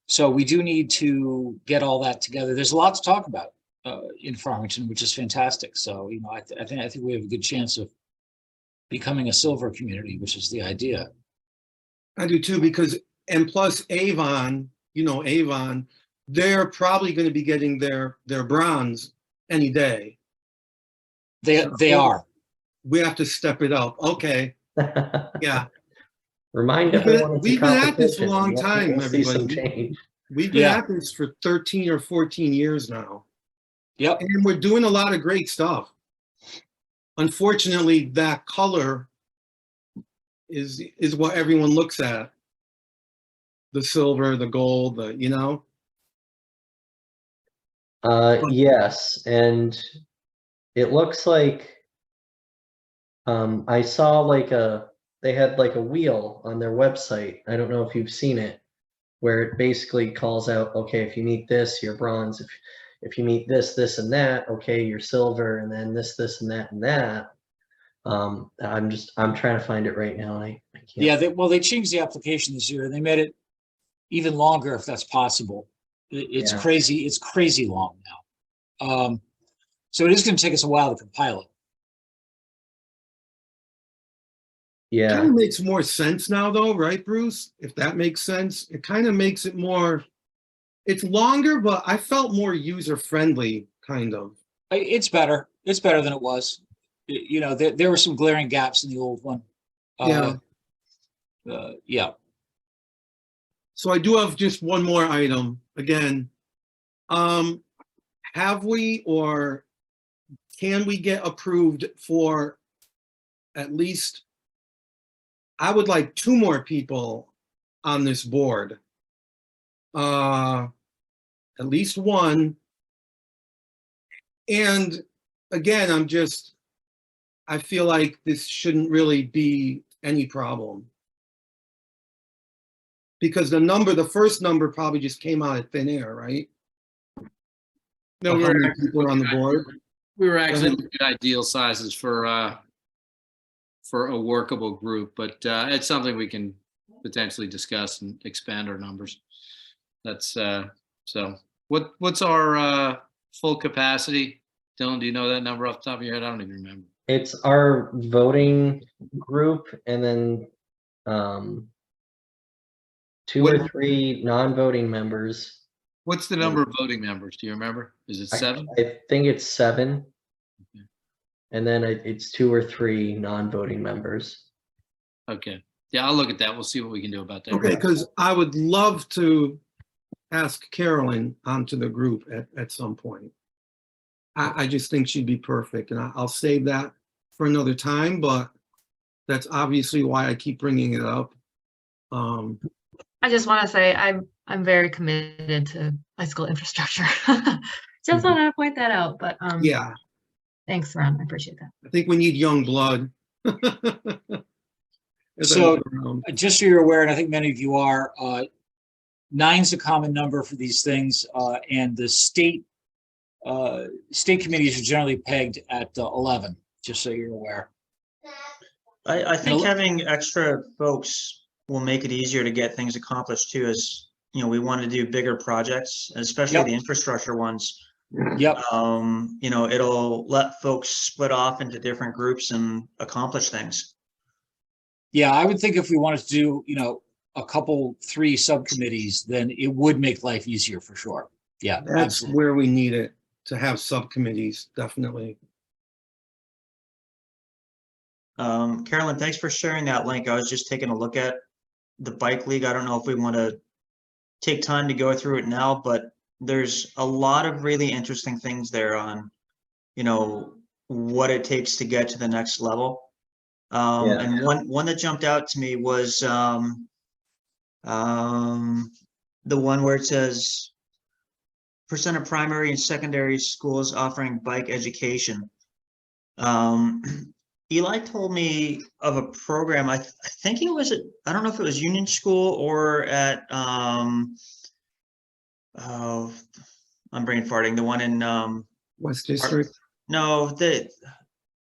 [SPEAKER 6] So we do need to get all that together. There's a lot to talk about in Farmington, which is fantastic. So, I think we have a good chance of becoming a silver community, which is the idea.
[SPEAKER 3] I do too, because, and plus Avon, Avon, they're probably going to be getting their bronze any day.
[SPEAKER 6] They are.
[SPEAKER 3] We have to step it up. Okay, yeah.
[SPEAKER 2] remind
[SPEAKER 3] We've been-
[SPEAKER 2] everyone it's a
[SPEAKER 3] we've been at this a
[SPEAKER 2] competition.
[SPEAKER 3] long
[SPEAKER 2] We'll-
[SPEAKER 3] time,
[SPEAKER 2] we'll see some
[SPEAKER 3] everybody.
[SPEAKER 2] change.
[SPEAKER 3] We've been
[SPEAKER 6] Yeah.
[SPEAKER 3] at this for 13 or 14 years now,
[SPEAKER 6] Yep.
[SPEAKER 3] and we're doing a lot of great stuff. Unfortunately, that color is what everyone looks at. The silver, the gold,
[SPEAKER 2] Yes, and it looks like I saw like they had like a wheel on their website. I don't know if you've seen it, where it basically calls out, okay, if you meet this, you're bronze. If you meet this, this, and that, okay, you're silver, and then this, and that, and that. I'm trying to find it right now. I can't.
[SPEAKER 6] Yeah, they changed the application this year. They made it even longer if that's possible. It's
[SPEAKER 2] Yeah.
[SPEAKER 6] crazy. It's crazy long now. So it is going to take us a while to compile it.
[SPEAKER 2] Yeah.
[SPEAKER 3] Kind of makes more sense now though, right, Bruce? If that makes sense, it kind of makes it more, it's longer, but I felt more user-friendly, kind of.
[SPEAKER 6] It's better. It's better than it was. You know, there were some glaring gaps in the old one.
[SPEAKER 3] Yeah.
[SPEAKER 6] Yeah.
[SPEAKER 3] So I do have just one more item. Again, have we or can we get approved for at least, I would like 2 more people on this board. At least one. And again, I feel like this shouldn't really be any problem. Because the first number probably just came out of thin air, right? No,
[SPEAKER 1] Well,
[SPEAKER 3] how many people are on the board?
[SPEAKER 1] We were actually
[SPEAKER 3] ahead.
[SPEAKER 1] looking at ideal sizes for a workable group, but it's something we can potentially discuss and expand our numbers. That's so. What's our full capacity? Dylan, do you know that number off the top of your head? I don't even remember.
[SPEAKER 2] It's our voting group and then 2 or 3 non-voting members.
[SPEAKER 1] What's the number of voting members? Do you remember? Is it 7?
[SPEAKER 2] I think it's 7.
[SPEAKER 1] Okay.
[SPEAKER 2] And then it's 2 or 3 non-voting members.
[SPEAKER 1] Okay. Yeah, I'll look at that. We'll see what we can do about that.
[SPEAKER 3] Okay, because I would love to ask Carolyn onto the group at some point. I just think she'd be perfect, and I'll save that for another time, but that's obviously why I keep bringing it up.
[SPEAKER 7] I just want to say I'm very committed to bicycle infrastructure. Just wanted to point that out, but
[SPEAKER 3] Yeah,
[SPEAKER 7] thanks, Ron. I appreciate that.
[SPEAKER 3] I think we need young blood. As I
[SPEAKER 6] So-
[SPEAKER 3] look around.
[SPEAKER 6] Just so you're aware, and I think many of you are, 9's a common number for these things, and the state committees are generally pegged at 11, just so you're aware.
[SPEAKER 4] I think
[SPEAKER 6] Now-
[SPEAKER 4] having extra folks will make it easier to get things accomplished too, as, you know, we want to do bigger projects, especially
[SPEAKER 6] Yep.
[SPEAKER 4] the infrastructure ones.
[SPEAKER 6] Yep.
[SPEAKER 4] You know, it'll let folks split off into different groups and accomplish things.
[SPEAKER 6] Yeah, I would think if we wanted to do, you know, a couple, 3 subcommittees, then it would make life easier for sure. Yeah,
[SPEAKER 3] That's
[SPEAKER 6] absolutely.
[SPEAKER 3] where we need it, to have subcommittees, definitely.
[SPEAKER 4] Carolyn, thanks for sharing that link. I was just taking a look at the bike league. I don't know if we want to take time to go through it now, but there's a lot of really interesting things there on, you know, what it takes to get to the next level.
[SPEAKER 2] Yeah.
[SPEAKER 4] And one that jumped out to me was the one where it says percent of primary and secondary schools offering bike education. Eli told me of a program. I think it was I don't know if it was Union School or at oh, I'm brain farting. The one in
[SPEAKER 3] West District.
[SPEAKER 4] no, the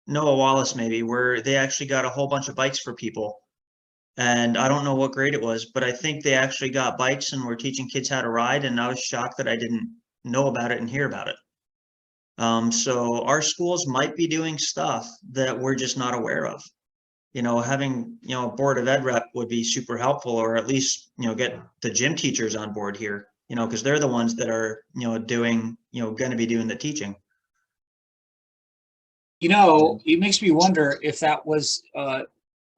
[SPEAKER 4] Noah Wallace maybe, where they actually got a whole bunch of bikes for people. And I don't know what grade it was, but I think they actually got bikes and were teaching kids how to ride. And I was shocked that I didn't know about it and hear about it. So our schools might be doing stuff that we're just not aware of. You know, having, you know, a board of ed rep would be super helpful, or at least, you know, get the gym teachers on board here, you know, because they're the ones that are, you know, doing, you know, going to be doing the teaching.
[SPEAKER 6] You know, it makes me wonder if that was a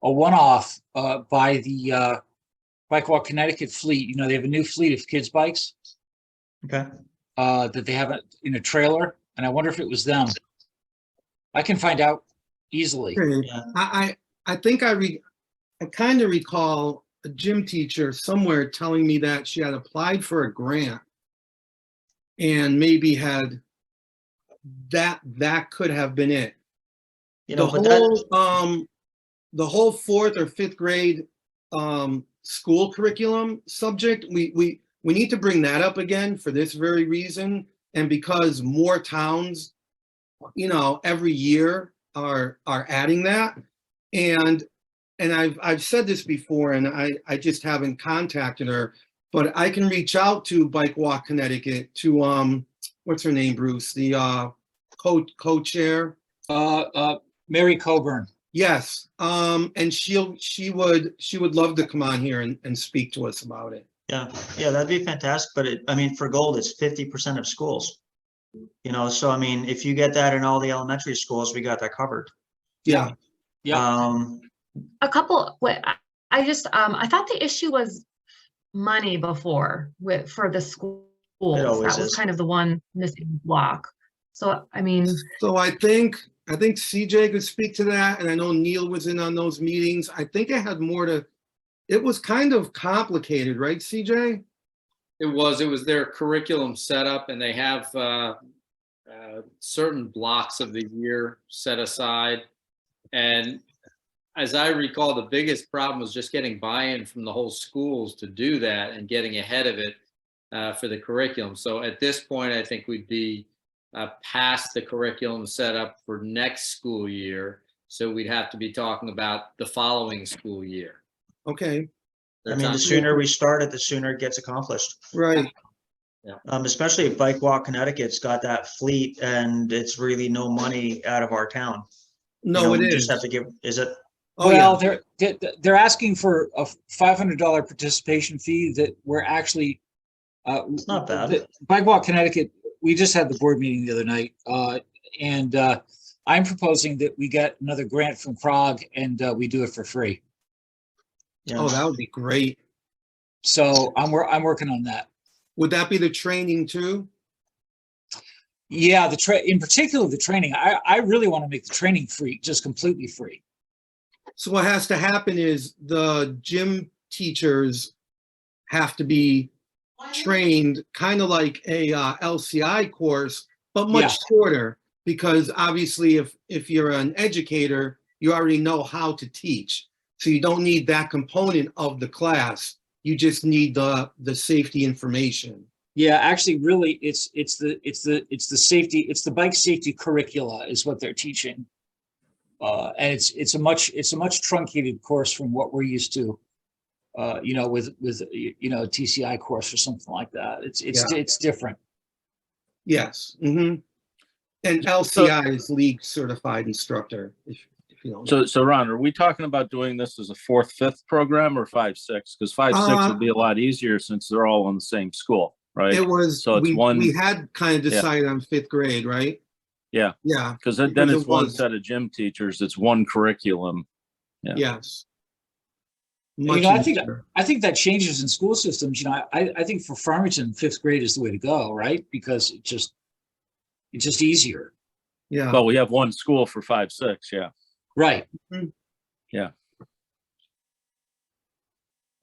[SPEAKER 6] one-off by the Bike Walk Connecticut fleet. You know, they have a new fleet of kids' bikes
[SPEAKER 4] Okay.
[SPEAKER 6] that they have in a trailer, and I wonder if it was them. I can find out easily.
[SPEAKER 3] Okay.
[SPEAKER 4] Yeah.
[SPEAKER 3] I think I kind of recall a gym teacher somewhere telling me that she had applied for a grant and maybe had that could have been it.
[SPEAKER 4] You
[SPEAKER 3] The
[SPEAKER 4] know, but that,
[SPEAKER 3] whole 4th or 5th grade school curriculum subject, we need to bring that up again for this very reason, and because more towns, every year are adding that, and I've said this before, and I just haven't contacted her, but I can reach out to Bike Walk Connecticut to what's her name, Bruce, the co-chair.
[SPEAKER 6] Mary Coburn.
[SPEAKER 3] Yes, and she would love to come on here and speak to us about it.
[SPEAKER 4] yeah, that'd be fantastic. But I mean, for gold, it's 50% of schools. So I mean, if you get that in all the elementary schools, we got that covered.
[SPEAKER 3] Yeah.
[SPEAKER 6] Yeah.
[SPEAKER 7] A couple, I just, I thought the issue was money before for the schools.
[SPEAKER 4] always
[SPEAKER 7] That was
[SPEAKER 4] is.
[SPEAKER 7] kind of the one missing block. So, I mean,
[SPEAKER 3] So I think CJ could speak to that, and I know Neil was in on those meetings. I think it had more to, it was kind of complicated, right, CJ?
[SPEAKER 1] It was their curriculum setup, and they have certain blocks of the year set aside. And as I recall, the biggest problem was just getting buy-in from the whole schools to do that and getting ahead of it for the curriculum. So at this point, I think we'd be past the curriculum setup for next school year. So we'd have to be talking about the following school year.
[SPEAKER 3] Okay,
[SPEAKER 4] I mean, the sooner we start it, the sooner it gets accomplished.
[SPEAKER 3] right.
[SPEAKER 4] Especially if Bike Walk Connecticut's got that fleet and it's really no money out of our town.
[SPEAKER 3] No, it
[SPEAKER 4] we
[SPEAKER 3] is.
[SPEAKER 4] just have to give, is it?
[SPEAKER 3] Oh,
[SPEAKER 6] Well,
[SPEAKER 3] yeah.
[SPEAKER 6] they're asking for a $500 participation fee that we're actually.
[SPEAKER 4] It's not bad.
[SPEAKER 6] Bike Walk Connecticut, we just had the board meeting the other night, and I'm proposing that we get another grant from CROG and we do it for free.
[SPEAKER 4] Yeah.
[SPEAKER 3] Oh, that would be great.
[SPEAKER 6] So I'm working on that.
[SPEAKER 3] Would that be the training too?
[SPEAKER 6] Yeah, in particular the training. I really want to make the training free, just completely free.
[SPEAKER 3] So what has to happen is the gym teachers have to be trained kind of like a LCI course, but much
[SPEAKER 6] Yeah.
[SPEAKER 3] shorter, because obviously if you're an educator, you already know how to teach. So you don't need that component of the class. You just need the safety information.
[SPEAKER 6] Yeah, actually, really, it's the safety, it's the bike safety curricula is what they're teaching, and it's a much truncated course from what we're used to, with a TCI course or something like that. It's different.
[SPEAKER 3] Yes. Mm-hmm. And LCI is league certified instructor. If you don't know.
[SPEAKER 5] So Ron, are we talking about doing this as a 4th, 5th program or 5, 6? Because 5, 6 would be a lot easier since they're all in the same school, right?
[SPEAKER 3] It was,
[SPEAKER 5] So it's
[SPEAKER 3] we had kind of decided on 5th grade, right?
[SPEAKER 5] Yeah.
[SPEAKER 3] Yeah.
[SPEAKER 5] Because then
[SPEAKER 3] Because
[SPEAKER 5] it's
[SPEAKER 3] it
[SPEAKER 5] one
[SPEAKER 3] was.
[SPEAKER 5] set of gym teachers. It's one curriculum. Yeah.
[SPEAKER 3] Yes.
[SPEAKER 6] You
[SPEAKER 3] Much
[SPEAKER 6] know,
[SPEAKER 3] easier.
[SPEAKER 6] I think that changes in school systems. I think for Farmington, 5th grade is the way to go, right? Because it's just easier.
[SPEAKER 3] Yeah.
[SPEAKER 5] Well, we have one school for 5, 6. Yeah.
[SPEAKER 6] Right.
[SPEAKER 5] Yeah.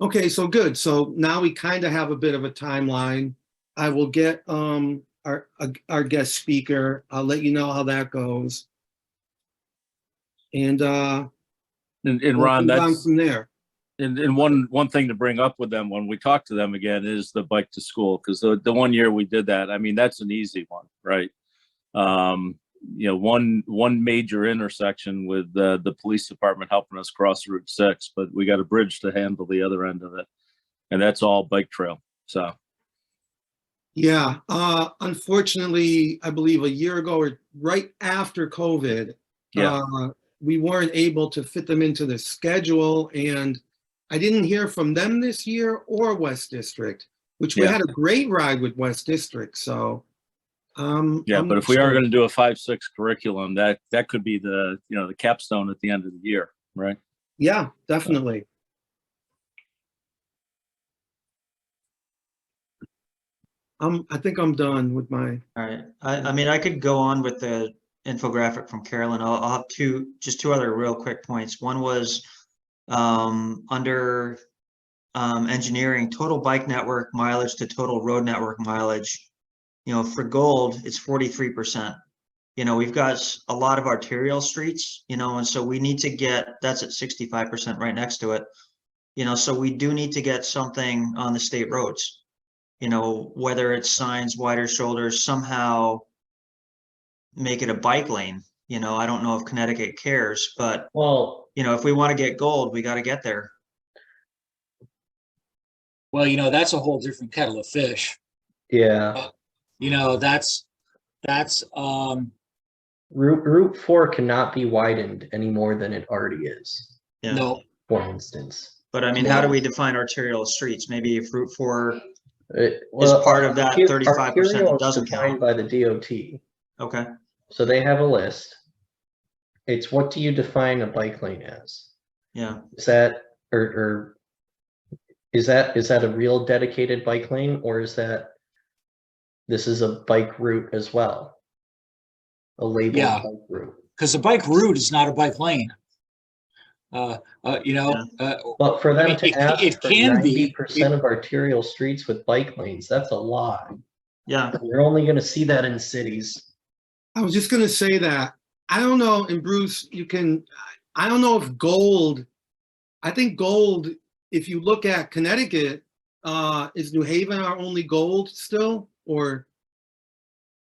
[SPEAKER 3] Okay, so good. So now we kind of have a bit of a timeline. I will get our guest speaker. I'll let you know how that goes. And
[SPEAKER 5] And
[SPEAKER 3] we'll
[SPEAKER 5] Ron,
[SPEAKER 3] move on
[SPEAKER 5] that's
[SPEAKER 3] from there.
[SPEAKER 5] and one thing to bring up with them when we talk to them again is the bike to school, because the one year we did that, I mean, that's an easy one, right? One major intersection with the police department helping us cross Route 6, but we got a bridge to handle the other end of it, and that's all bike trail. So
[SPEAKER 3] Yeah, unfortunately, I believe a year ago or right after COVID,
[SPEAKER 5] yeah,
[SPEAKER 3] we weren't able to fit them into the schedule, and I didn't hear from them this year or West District, which we
[SPEAKER 5] Yeah.
[SPEAKER 3] had a great ride with West District, so.
[SPEAKER 5] yeah.
[SPEAKER 3] I'm
[SPEAKER 5] But
[SPEAKER 3] not
[SPEAKER 5] if we are
[SPEAKER 3] sure.
[SPEAKER 5] going to do a 5, 6 curriculum, that could be the capstone at the end of the year, right?
[SPEAKER 3] Yeah, definitely. I think I'm done with my,
[SPEAKER 4] All right. I mean, I could go on with the infographic from Carolyn. I'll have two other real quick points. One was under engineering, total bike network mileage to total road network mileage. For gold, it's 43%. You know, we've got a lot of arterial streets, you know, and so we need to get, that's at 65% right next to it. You know, so we do need to get something on the state roads. You know, whether it's signs, wider shoulders, somehow make it a bike lane. You know, I don't know if Connecticut cares, but,
[SPEAKER 2] Well,
[SPEAKER 4] you know, if we want to get gold, we got to get there.
[SPEAKER 6] Well, that's a whole different kettle of fish.
[SPEAKER 2] yeah,
[SPEAKER 6] That's
[SPEAKER 2] Route 4 cannot be widened any more than it already is,
[SPEAKER 4] Yeah.
[SPEAKER 6] no,
[SPEAKER 2] for instance.
[SPEAKER 4] But I mean, how do we define arterial streets? Maybe if Route 4,
[SPEAKER 2] Well,
[SPEAKER 4] part of that
[SPEAKER 2] arterial-
[SPEAKER 4] 35% that
[SPEAKER 2] arterial is
[SPEAKER 4] doesn't
[SPEAKER 2] defined
[SPEAKER 4] count.
[SPEAKER 2] by the DOT.
[SPEAKER 4] okay,
[SPEAKER 2] So they have a list. It's what do you define a bike lane as?
[SPEAKER 4] yeah,
[SPEAKER 2] Is that, or is that a real dedicated bike lane, or is that this is a bike route as well? A labeled
[SPEAKER 6] Yeah.
[SPEAKER 2] bike route.
[SPEAKER 6] because the bike route is not a bike lane.
[SPEAKER 2] But for
[SPEAKER 6] I
[SPEAKER 2] them
[SPEAKER 6] mean,
[SPEAKER 2] to
[SPEAKER 6] it
[SPEAKER 2] ask for
[SPEAKER 6] can be-
[SPEAKER 2] 90% of arterial streets with bike lanes, that's a lot.
[SPEAKER 4] yeah,
[SPEAKER 2] You're only gonna see that in cities.
[SPEAKER 3] I was just gonna say that. I don't know, and Bruce, I don't know if gold, I think gold, if you look at Connecticut, is New Haven our only gold still? Or,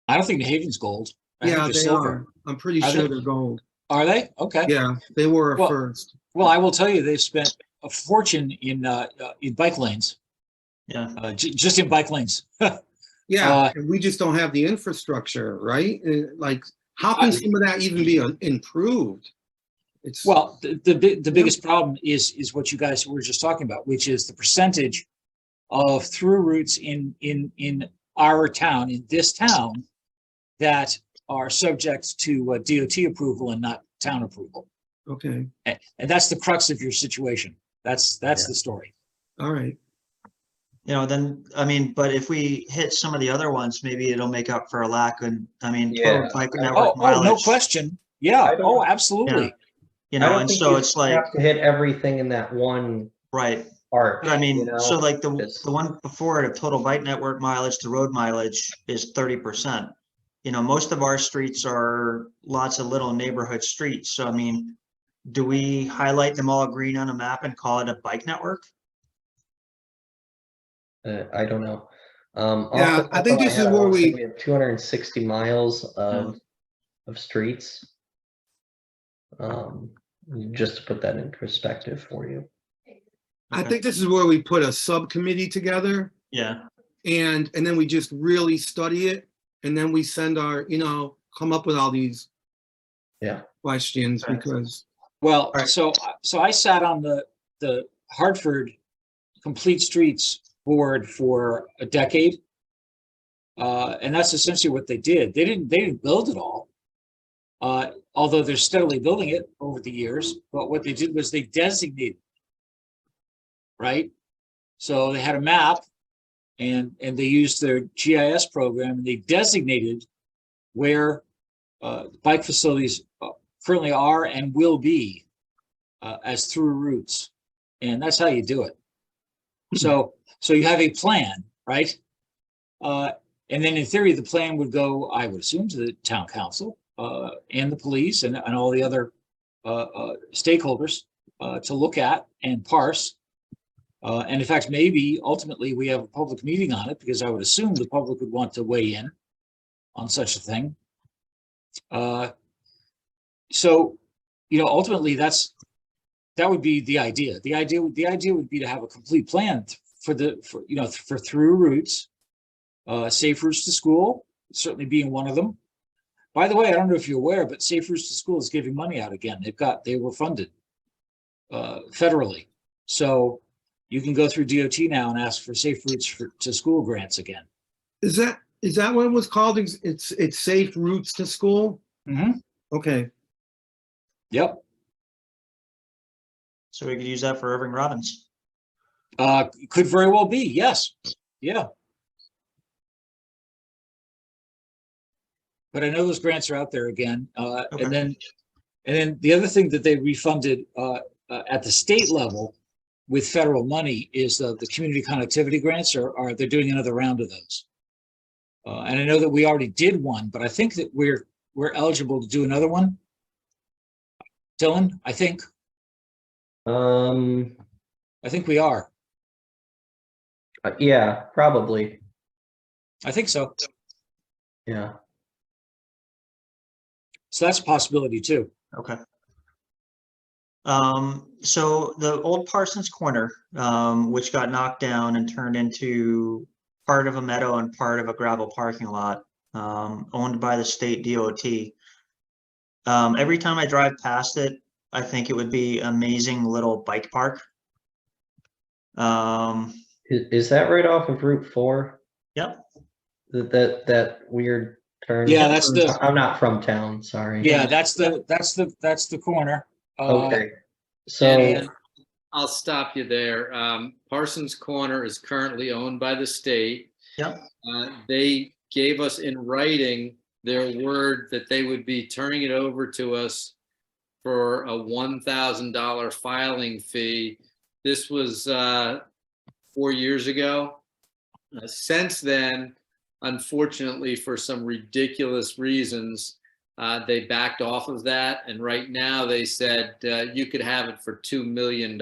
[SPEAKER 6] I don't think New Haven's gold. I think
[SPEAKER 3] yeah,
[SPEAKER 6] they're
[SPEAKER 3] they
[SPEAKER 6] silver.
[SPEAKER 3] are. I'm pretty
[SPEAKER 6] Are
[SPEAKER 3] sure
[SPEAKER 6] they?
[SPEAKER 3] they're gold.
[SPEAKER 6] Are they? Okay.
[SPEAKER 3] Yeah, they were
[SPEAKER 6] Well-
[SPEAKER 3] first.
[SPEAKER 6] Well, I will tell you, they've spent a fortune in bike lanes,
[SPEAKER 4] yeah.
[SPEAKER 6] just in bike lanes.
[SPEAKER 3] Yeah, and we just don't have the infrastructure, right? Like, how can some of that even be improved? It's,
[SPEAKER 6] Well, the biggest problem is what you guys were just talking about, which is the percentage of through routes in our town, in this town, that are subject to DOT approval and not town approval.
[SPEAKER 3] okay,
[SPEAKER 6] And that's the crux of your situation. That's
[SPEAKER 2] Yeah.
[SPEAKER 6] the story.
[SPEAKER 3] all right.
[SPEAKER 4] You know, then, I mean, but if we hit some of the other ones, maybe it'll make up for a lack. And I mean, total
[SPEAKER 2] Yeah.
[SPEAKER 4] bike
[SPEAKER 6] Oh,
[SPEAKER 4] network
[SPEAKER 6] no
[SPEAKER 4] mileage.
[SPEAKER 6] question. Yeah.
[SPEAKER 2] I don't-
[SPEAKER 6] Oh, absolutely.
[SPEAKER 4] Yeah. You
[SPEAKER 2] I
[SPEAKER 4] know,
[SPEAKER 2] don't
[SPEAKER 4] and
[SPEAKER 2] think
[SPEAKER 4] so
[SPEAKER 2] you
[SPEAKER 4] it's like,
[SPEAKER 2] have to hit everything in that one
[SPEAKER 4] right.
[SPEAKER 2] arc.
[SPEAKER 4] But I mean,
[SPEAKER 2] you know?
[SPEAKER 4] so like the
[SPEAKER 2] It's-
[SPEAKER 4] one before it, total bike network mileage to road mileage is 30%. You know, most of our streets are lots of little neighborhood streets. So I mean, do we highlight them all green on a map and call it a bike network?
[SPEAKER 2] I don't know.
[SPEAKER 3] Yeah, I think this is where we-
[SPEAKER 2] have 260 miles of streets. Just to put that in perspective for you.
[SPEAKER 3] I
[SPEAKER 4] Okay.
[SPEAKER 3] think this is where we put a subcommittee together
[SPEAKER 4] Yeah,
[SPEAKER 3] and then we just really study it. And then we send our, come up with all these
[SPEAKER 2] Yeah.
[SPEAKER 3] questions
[SPEAKER 4] Okay.
[SPEAKER 3] because,
[SPEAKER 6] Well,
[SPEAKER 4] Right.
[SPEAKER 6] so I sat on the Hartford Complete Streets board for a decade. And that's essentially what they did. They didn't build it all. Although they're steadily building it over the years, but what they did was they designated, right? So they had a map and they used their GIS program and they designated where bike facilities currently are and will be as through routes. And that's how you do it. So you have a plan, right? And then in theory, the plan would go, I would assume, to the town council and the police and all the other stakeholders to look at and parse. And in fact, maybe ultimately we have a public meeting on it because I would assume the public would want to weigh in on such a thing. So, ultimately that would be the idea. The idea would be to have a complete plan for through routes, safe routes to school, certainly being one of them. By the way, I don't know if you're aware, but Safe Routes to School is giving money out again. They were funded federally. So you can go through DOT now and ask for Safe Routes to School grants again.
[SPEAKER 3] is that what it was called? It's Safe Routes to School?
[SPEAKER 6] Mm-hmm.
[SPEAKER 3] Okay,
[SPEAKER 6] Yep.
[SPEAKER 4] so we could use that for Irving Robbins.
[SPEAKER 6] Could very well be, yes. Yeah. But I know those grants are out there again.
[SPEAKER 4] Okay.
[SPEAKER 6] And then the other thing that they refunded at the state level with federal money is the community connectivity grants are they're doing another round of those. And I know that we already did one, but I think that we're we're eligible to do another one. Dylan, I think we are.
[SPEAKER 2] Yeah, probably.
[SPEAKER 6] I think so.
[SPEAKER 2] Yeah.
[SPEAKER 6] So that's a possibility too.
[SPEAKER 4] Okay. So the old Parsons Corner, which got knocked down and turned into part of a meadow and part of a gravel parking lot, owned by the state DOT. Every time I drive past it, I think it would be an amazing little bike park.
[SPEAKER 2] Is that right off of Route 4?
[SPEAKER 4] Yep.
[SPEAKER 2] That weird turn?
[SPEAKER 6] Yeah, that's the,
[SPEAKER 2] I'm not from town, sorry.
[SPEAKER 6] yeah, that's the corner.
[SPEAKER 2] Okay. So,
[SPEAKER 1] And I'll stop you there. Parsons Corner is currently owned by the state.
[SPEAKER 4] Yep.
[SPEAKER 1] They gave us in writing their word that they would be turning it over to us for a $1,000 filing fee. This was 4 years ago. Since then, unfortunately, for some ridiculous reasons, they backed off of that. And right now they said you could have it for $2 million.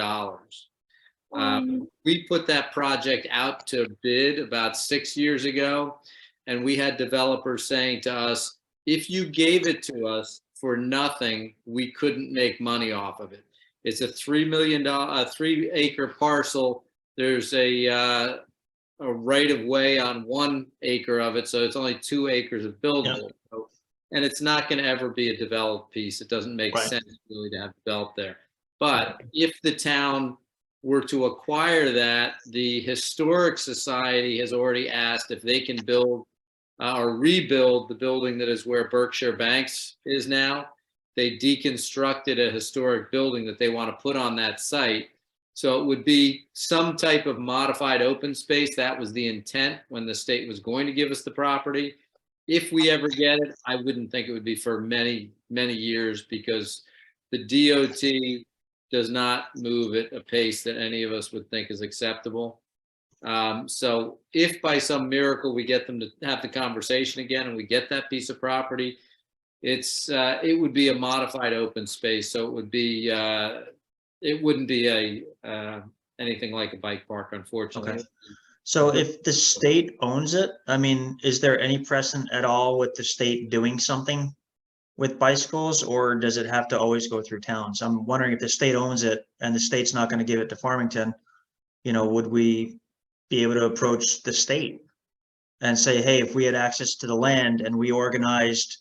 [SPEAKER 1] We put that project out to bid about 6 years ago. And we had developers saying to us, if you gave it to us for nothing, we couldn't make money off of it. It's a $3 acre parcel. There's a right of way on 1 acre of it. So it's only 2 acres of buildable. So, and it's not going to ever be a developed piece. It doesn't make
[SPEAKER 4] Right.
[SPEAKER 1] sense really to have developed there. But if the town were to acquire that, the Historic Society has already asked if they can build or rebuild the building that is where Berkshire Banks is now. They deconstructed a historic building that they want to put on that site. So it would be some type of modified open space. That was the intent when the state was going to give us the property. If we ever get it, I wouldn't think it would be for many, many years because the DOT does not move at a pace that any of us would think is acceptable. So if by some miracle we get them to have the conversation again and we get that piece of property, it would be a modified open space. So it would be, it wouldn't be anything like a bike park, unfortunately.
[SPEAKER 4] Okay. So if the state owns it, I mean, is there any precedent at all with the state doing something with bicycles, or does it have to always go through towns? I'm wondering if the state owns it and the state's not going to give it to Farmington, would we be able to approach the state and say, hey, if we had access to the land and we organized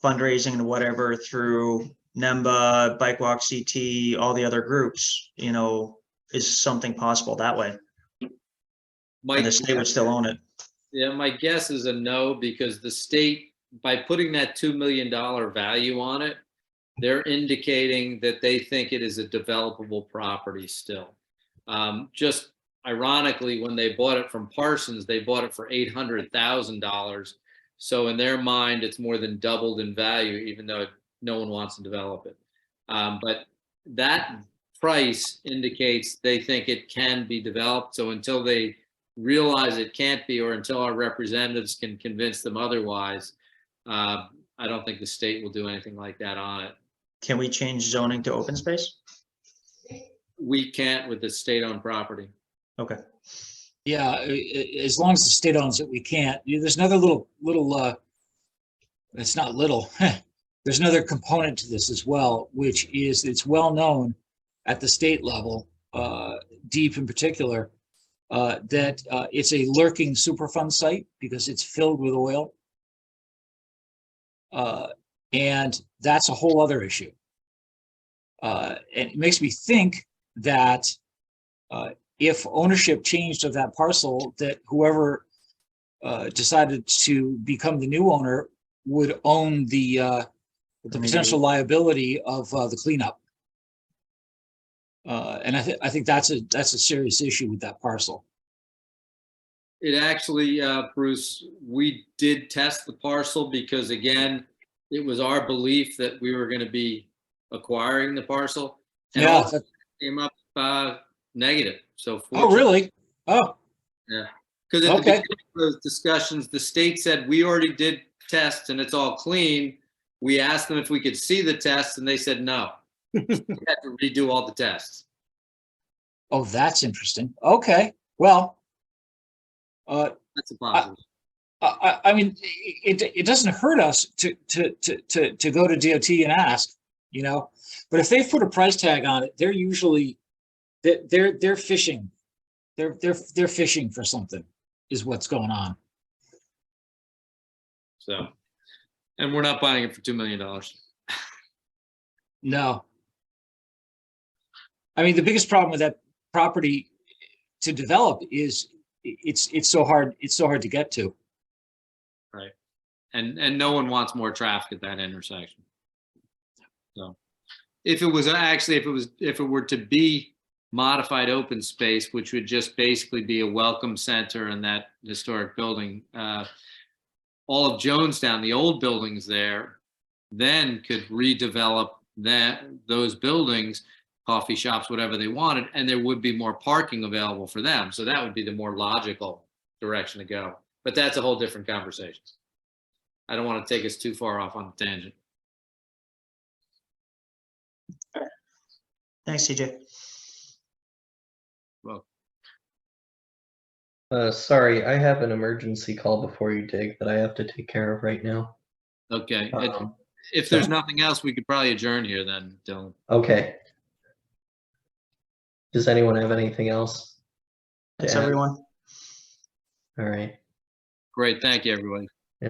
[SPEAKER 4] fundraising and whatever through NEMBA, Bike Walk CT, all the other groups, is something possible that way? And the state would still own it.
[SPEAKER 1] Yeah, my guess is a no, because the state, by putting that $2 million value on it, they're indicating that they think it is a developable property still. Just ironically, when they bought it from Parsons, they bought it for $800,000. So in their mind, it's more than doubled in value, even though no one wants to develop it. But that price indicates they think it can be developed. So until they realize it can't be, or until our representatives can convince them otherwise, I don't think the state will do anything like that on it.
[SPEAKER 4] Can we change zoning to open space?
[SPEAKER 1] We can't with the state-owned property.
[SPEAKER 4] Okay.
[SPEAKER 6] Yeah, as long as the state owns it, we can't. There's another little, it's not little. There's another component to this as well, which is it's well known at the state level, DEEP in particular, that it's a lurking Superfund site because it's filled with oil. And that's a whole other issue. And it makes me think that if ownership changed of that parcel, that whoever decided to become the new owner would own the potential liability of the cleanup. And I think that's a serious issue with that parcel.
[SPEAKER 1] It actually, Bruce, we did test the parcel because, again, it was our belief that we were going to be acquiring the parcel. And
[SPEAKER 6] Yeah.
[SPEAKER 1] also it came up negative. So
[SPEAKER 6] Oh, really? Oh,
[SPEAKER 1] Yeah. Because at the
[SPEAKER 6] Okay.
[SPEAKER 1] beginning of those discussions, the state said, we already did tests and it's all clean. We asked them if we could see the tests and they said no. We had to redo all the tests.
[SPEAKER 6] Oh, that's interesting. Okay, well,
[SPEAKER 1] That's a positive.
[SPEAKER 6] I mean, it doesn't hurt us to go to DOT and ask, you know, but if they put a price tag on it, they're usually, they're fishing. They're fishing for something is what's going on.
[SPEAKER 1] So, and we're not buying it for $2 million.
[SPEAKER 6] No. I mean, the biggest problem with that property to develop is it's so hard to get to.
[SPEAKER 1] Right. And no one wants more traffic at that intersection. So if it were to be modified open space, which would just basically be a welcome center in that historic building, all of Jonestown, the old buildings there, then could redevelop those buildings, coffee shops, whatever they wanted, and there would be more parking available for them. So that would be the more logical direction to go. But that's a whole different conversation. I don't want to take us too far off on the tangent.
[SPEAKER 4] Thanks, CJ.
[SPEAKER 1] Well,
[SPEAKER 2] Sorry, I have an emergency call before you dig that I have to take care of right now.
[SPEAKER 1] okay.
[SPEAKER 2] Um,
[SPEAKER 1] If there's nothing else, we could probably adjourn here then, Dylan.
[SPEAKER 2] Okay. Does anyone have anything else? to
[SPEAKER 4] Thanks,
[SPEAKER 2] add?
[SPEAKER 4] everyone.
[SPEAKER 2] All right.
[SPEAKER 1] Great. Thank you, everybody.